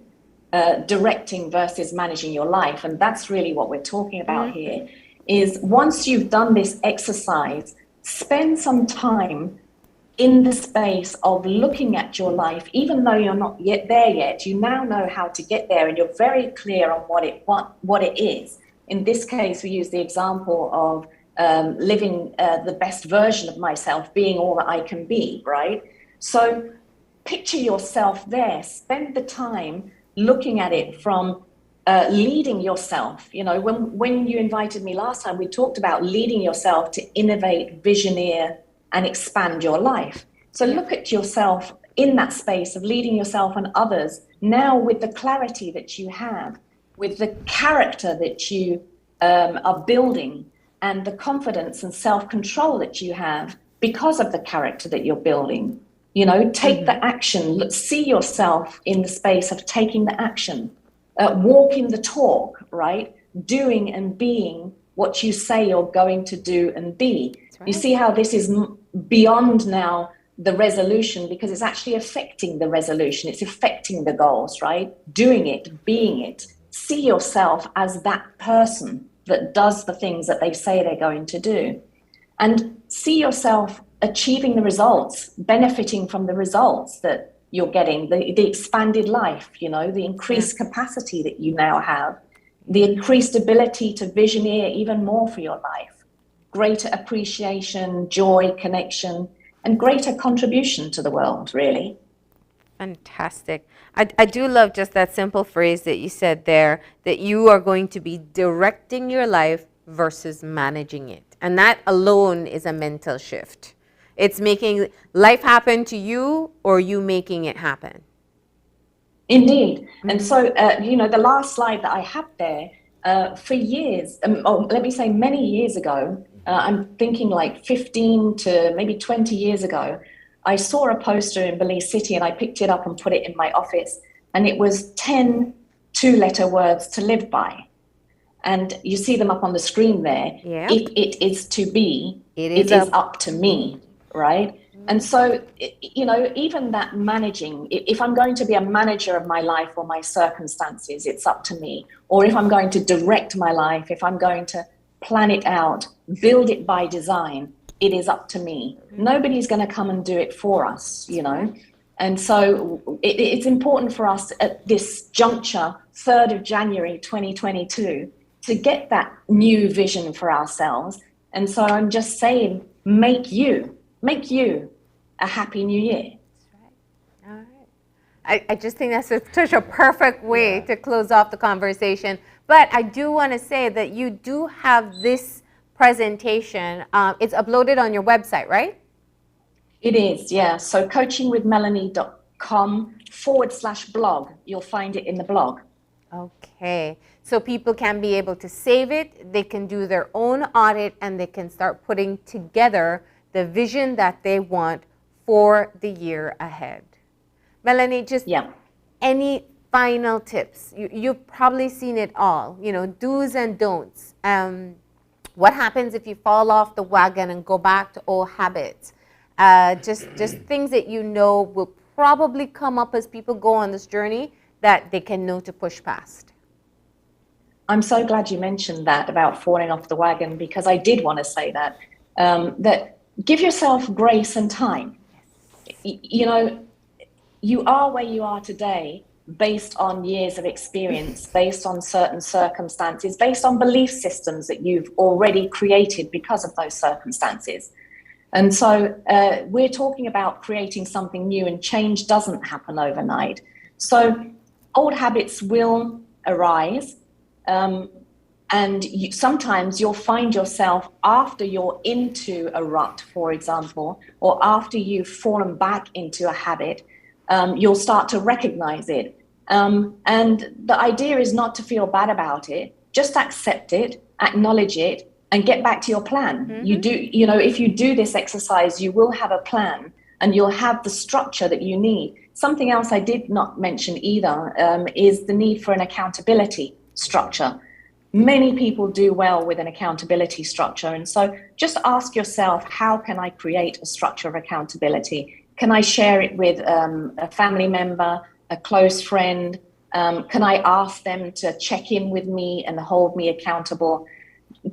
directing versus managing your life. And that's really what we're talking about here, is once you've done this exercise, spend some time in the space of looking at your life. Even though you're not yet there yet, you now know how to get there, and you're very clear on what it is. In this case, we use the example of living the best version of myself, being all that I can be, right? So picture yourself there, spend the time looking at it from leading yourself. You know, when you invited me last time, we talked about leading yourself to innovate, visioneer, and expand your life. So look at yourself in that space of leading yourself and others, now with the clarity that you have, with the character that you are building, and the confidence and self-control that you have because of the character that you're building. You know, take the action, see yourself in the space of taking the action, walking the talk, right? Doing and being what you say you're going to do and be. Right. You see how this is beyond now the resolution, because it's actually affecting the resolution. It's affecting the goals, right? Doing it, being it. See yourself as that person that does the things that they say they're going to do. And see yourself achieving the results, benefiting from the results that you're getting, the expanded life, you know, the increased capacity that you now have, the increased ability to visioneer even more for your life, greater appreciation, joy, connection, and greater contribution to the world, really. Fantastic. I do love just that simple phrase that you said there, that you are going to be directing your life versus managing it. And that alone is a mental shift. It's making life happen to you, or you making it happen. Indeed. And so, you know, the last slide that I had there, for years, or let me say many years ago, I'm thinking like 15 to maybe 20 years ago, I saw a poster in Belize City, and I picked it up and put it in my office, and it was 10 two-letter words to live by. and you see them up on the screen there. Yeah. If it is to be, it is up to me, right? And so, you know, even that managing, if I'm going to be a manager of my life or my circumstances, it's up to me. Or if I'm going to direct my life, if I'm going to plan it out, build it by design, it is up to me. Nobody's going to come and do it for us, you know. And so it's important for us at this juncture, 3rd of January 2022, to get that new vision for ourselves. And so I'm just saying, make you a happy new year. All right. I just think that's such a perfect way to close off the conversation. But I do want to say that you do have this presentation. It's uploaded on your website, right? It is, yeah. So coachingwithmelanie.com/blog. You'll find it in the blog. Okay. So people can be able to save it, they can do their own audit, and they can start putting together the vision that they want for the year ahead. Melanie, just any final tips? You've probably seen it all, you know, do's and don'ts. What happens if you fall off the wagon and go back to old habits? Just things that you know will probably come up as people go on this journey that they can know to push past. I'm so glad you mentioned that about falling off the wagon, because I did want to say that, that give yourself grace and time. You know, you are where you are today based on years of experience, based on certain circumstances, based on belief systems that you've already created because of those circumstances. And so we're talking about creating something new, and change doesn't happen overnight. So old habits will arise. And sometimes you'll find yourself, after you're into a rut, for example, or after you've fallen back into a habit, you'll start to recognize it. And the idea is not to feel bad about it, just accept it, acknowledge it, and get back to your plan. You know, if you do this exercise, you will have a plan and you'll have the structure that you need. Something else I did not mention either is the need for an accountability structure. Many people do well with an accountability structure. And so just ask yourself, how can I create a structure of accountability? Can I share it with a family member, a close friend? Can I ask them to check in with me and hold me accountable?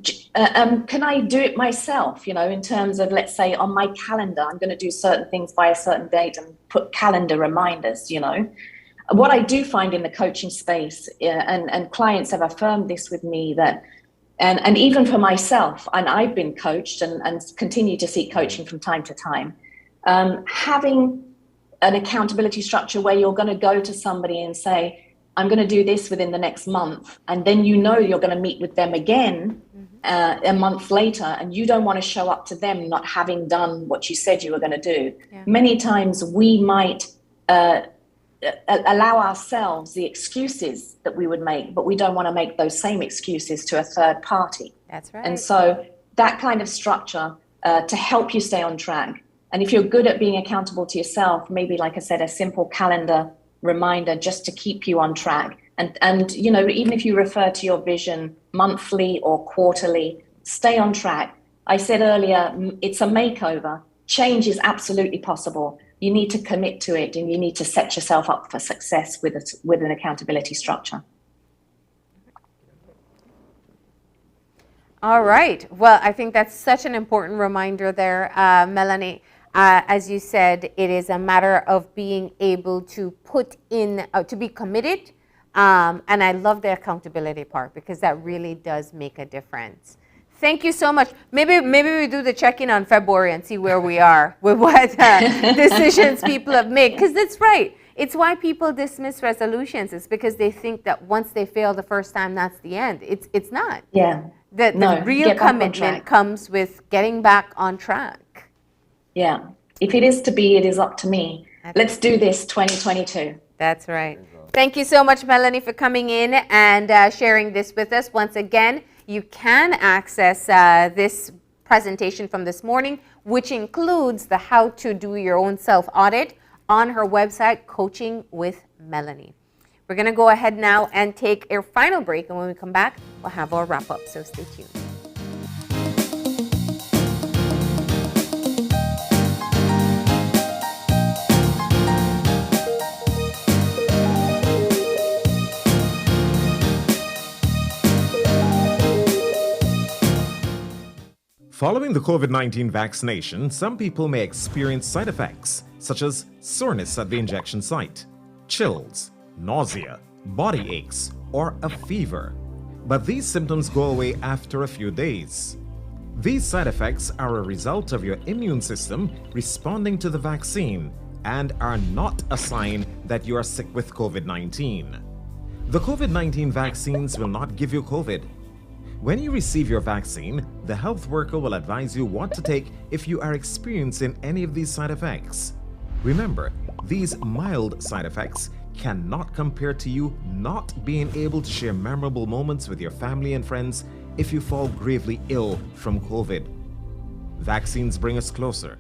Can I do it myself, you know, in terms of, let's say, on my calendar, I'm going to do certain things by a certain date and put calendar reminders, you know. What I do find in the coaching space, and clients have affirmed this with me, that, and even for myself, and I've been coached and continue to seek coaching from time to time, having an accountability structure where you're going to go to somebody and say, I'm going to do this within the next month, and then you know you're going to meet with them again a month later, and you don't want to show up to them not having done what you said you were going to do. Many times we might allow ourselves the excuses that we would make, but we don't want to make those same excuses to a third party. That's right. And so that kind of structure to help you stay on track. And if you're good at being accountable to yourself, maybe, like I said, a simple calendar reminder just to keep you on track. And you know, even if you refer to your vision monthly or quarterly, stay on track. I said earlier, it's a makeover. Change is absolutely possible. You need to commit to it, and you need to set yourself up for success with an accountability structure. All right. Well, I think that's such an important reminder there, Melanie. As you said, it is a matter of being able to put in, to be committed. And I love the accountability part, because that really does make a difference. Thank you so much. Maybe we do the check-in on February and see where we are with what decisions people have made. Because that's right. It's why people dismiss resolutions. It's because they think that once they fail the first time, that's the end. It's not. Yeah. The real commitment comes with getting back on track. Yeah. If it is to be, it is up to me. Let's do this 2022. That's right. Thank you so much, Melanie, for coming in and sharing this with us. Once again, you can access this presentation from this morning, which includes the how to do your own self-audit on her website, Coaching with Melanie. We're going to go ahead now and take our final break, and when we come back, we'll have our wrap up, so stay tuned. Following the COVID-19 vaccination, some people may experience side effects such as soreness at the injection site, chills, nausea, body aches, or a fever. But these symptoms go away after a few days. These side effects are a result of your immune system responding to the vaccine and are not a sign that you are sick with COVID-19. The COVID-19 vaccines will not give you COVID. When you receive your vaccine, the health worker will advise you what to take if you are experiencing any of these side effects. Remember, these mild side effects cannot compare to you not being able to share memorable moments with your family and friends if you fall gravely ill from COVID. Vaccines bring us closer.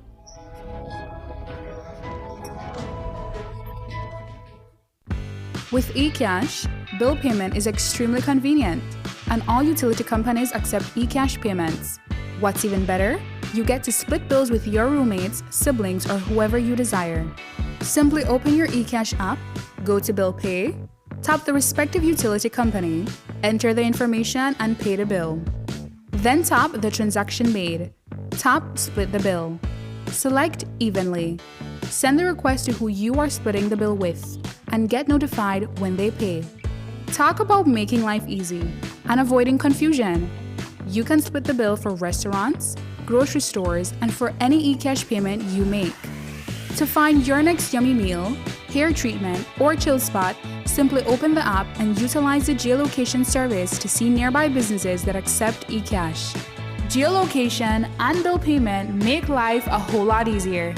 With eCash, bill payment is extremely convenient, and all utility companies accept eCash payments. What's even better? You get to split bills with your roommates, siblings, or whoever you desire. Simply open your eCash app, go to Bill Pay, tap the respective utility company, enter the information, and pay the bill. Then tap the transaction made. Tap Split the bill. Select Evenly. Send the request to who you are splitting the bill with, and get notified when they pay. Talk about making life easy and avoiding confusion. You can split the bill for restaurants, grocery stores, and for any eCash payment you make. To find your next yummy meal, hair treatment, or chill spot, simply open the app and utilize the geolocation service to see nearby businesses that accept eCash. Geolocation and bill payment make life a whole lot easier.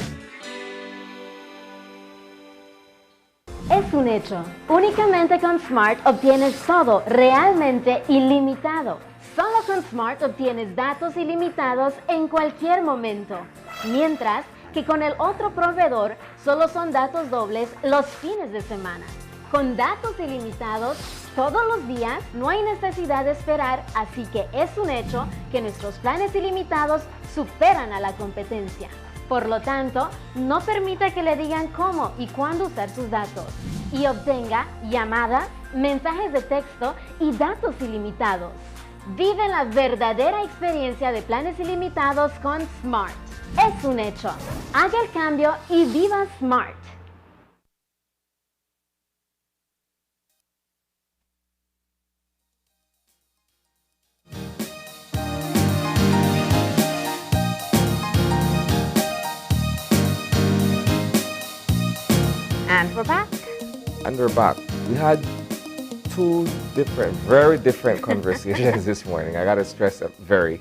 Es un hecho. Únicamente con Smart obtienes todo realmente ilimitado. Solo con Smart obtienes datos ilimitados en cualquier momento. Mientras que con el otro proveedor solo son datos dobles los fines de semana. Con datos ilimitados todos los días no hay necesidad de esperar, así que es un hecho que nuestros planes ilimitados superan a la competencia. Por lo tanto, no permita que le digan cómo y cuándo usar sus datos y obtenga llamadas, mensajes de texto y datos ilimitados. Vive la verdadera experiencia de planes ilimitados con Smart. Es un hecho. Haga el cambio y viva Smart. And we're back. And we're back. We had two very different conversations this morning. I got to stress that very.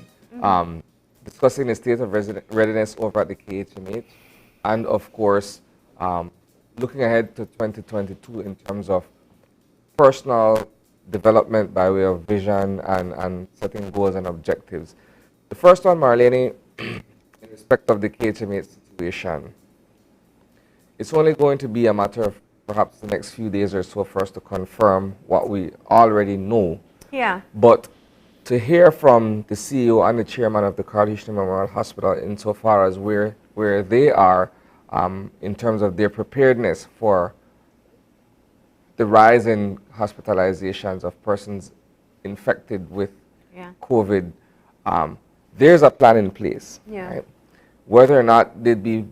Discussing the state of readiness over at the KHMH, and of course, looking ahead to 2022 in terms of personal development by way of vision and setting goals and objectives. The first one, Marlene, in respect of the KHMH situation, it's only going to be a matter of perhaps the next few days or so for us to confirm what we already know. Yeah. But to hear from the CEO and the chairman of the Carl Hitchner Memorial Hospital insofar as where they are in terms of their preparedness for the rise in hospitalizations of persons infected with COVID, there's a plan in place. Yeah. Right? Whether or not they'd be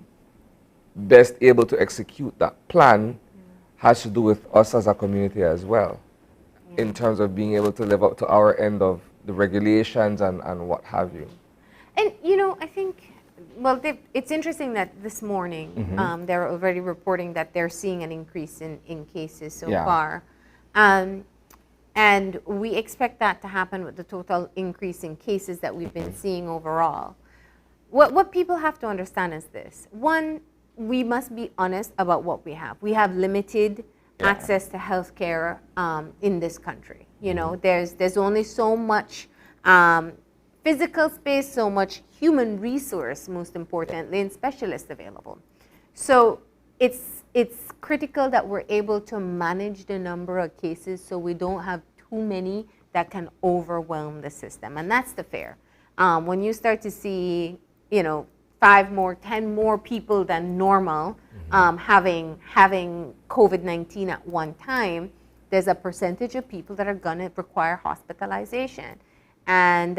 best able to execute that plan has to do with us as a community as well, in terms of being able to live up to our end of the regulations and what have you. And you know, I think, well, it's interesting that this morning they're already reporting that they're seeing an increase in cases so far. And we expect that to happen with the total increase in cases that we've been seeing overall. What people have to understand is this. One, we must be honest about what we have. We have limited access to healthcare in this country. You know, there's only so much physical space, so much human resource, most importantly, and specialists available. So it's it's critical that we're able to manage the number of cases so we don't have too many that can overwhelm the system. And that's the fair. When you start to see, 5 more, 10 more people than normal having COVID-19 at one time, there's a percentage of people that are going to require hospitalization. And,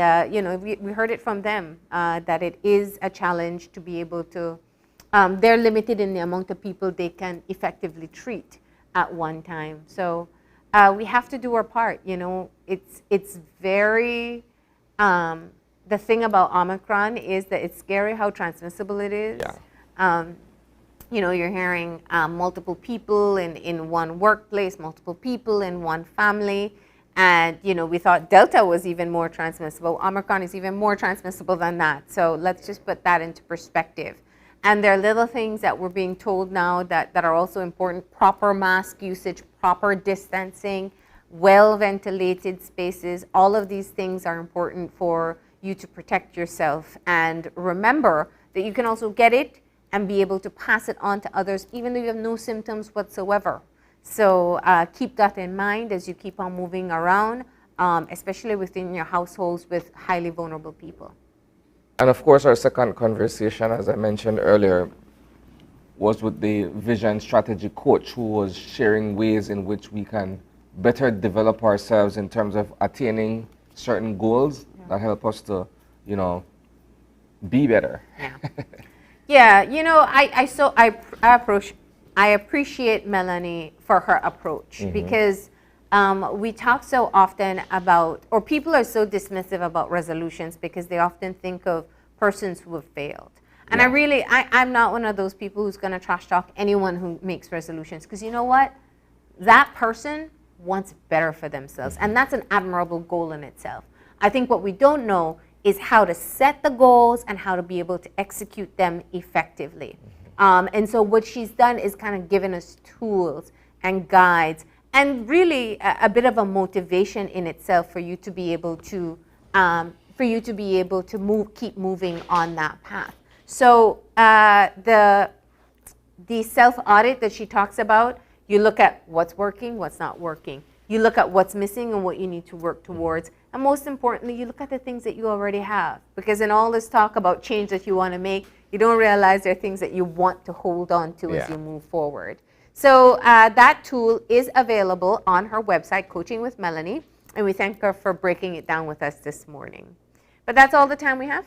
we heard it from them that it is a challenge to be able to, they're limited in the amount of people they can effectively treat at one time. So we have to do our part. It's very, the thing about Omicron is that it's scary how transmissible it is. Yeah. You're hearing multiple people in one workplace, multiple people in one family. And, we thought Delta was even more transmissible. Omicron is even more transmissible than that. So let's just put that into perspective. And there are little things that we're being told now that are also important. Proper mask usage, proper distancing, well-ventilated spaces. All of these things are important for you to protect yourself. And remember that you can also get it and be able to pass it on to others, even though you have no symptoms whatsoever. So keep that in mind as you keep on moving around, especially within your households with highly vulnerable people. And of course, our second conversation, as I mentioned earlier, was with the vision strategy coach who was sharing ways in which we can better develop ourselves in terms of attaining certain goals that help us to, be better. Yeah. I appreciate Melanie for her approach because we talk so often about, or people are so dismissive about resolutions because they often think of persons who have failed. And I'm not one of those people who's going to trash talk anyone who makes resolutions, because you know what? That person wants better for themselves, and that's an admirable goal in itself. I think what we don't know is how to set the goals and how to be able to execute them effectively. And so what she's done is kind of given us tools and guides and really a bit of a motivation in itself for you to be able to keep moving on that path. So the self-audit that she talks about, you look at what's working, what's not working. You look at what's missing and what you need to work towards. And most importantly, you look at the things that you already have. Because in all this talk about change that you want to make, you don't realize there are things that you want to hold on to as you move forward. So that tool is available on her website, Coaching with Melanie. And we thank her for breaking it down with us this morning. But that's all the time we have.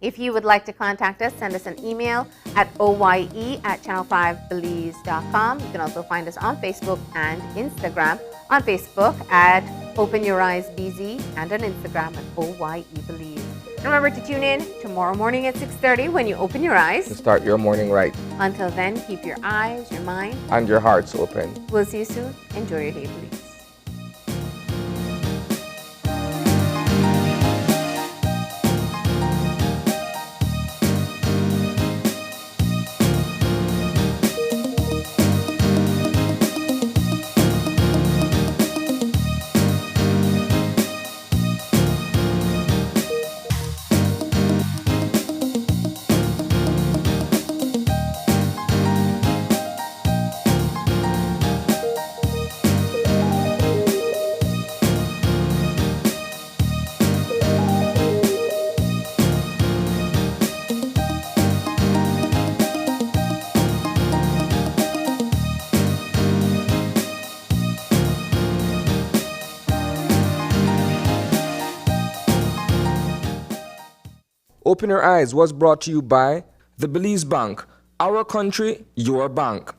If you would like to contact us, send us an email at oye@channel5belize.com. You can also find us on Facebook and Instagram. On Facebook at Open Your Eyes BZ and on Instagram at OYE Belize. Remember to tune in tomorrow morning at 6:30 when you open your eyes. To start your morning right. Until then, keep your eyes, your mind, and your hearts open. We'll see you soon. Enjoy your day, Belize. Open Your Eyes was brought to you by the Belize Bank. Our country, your bank.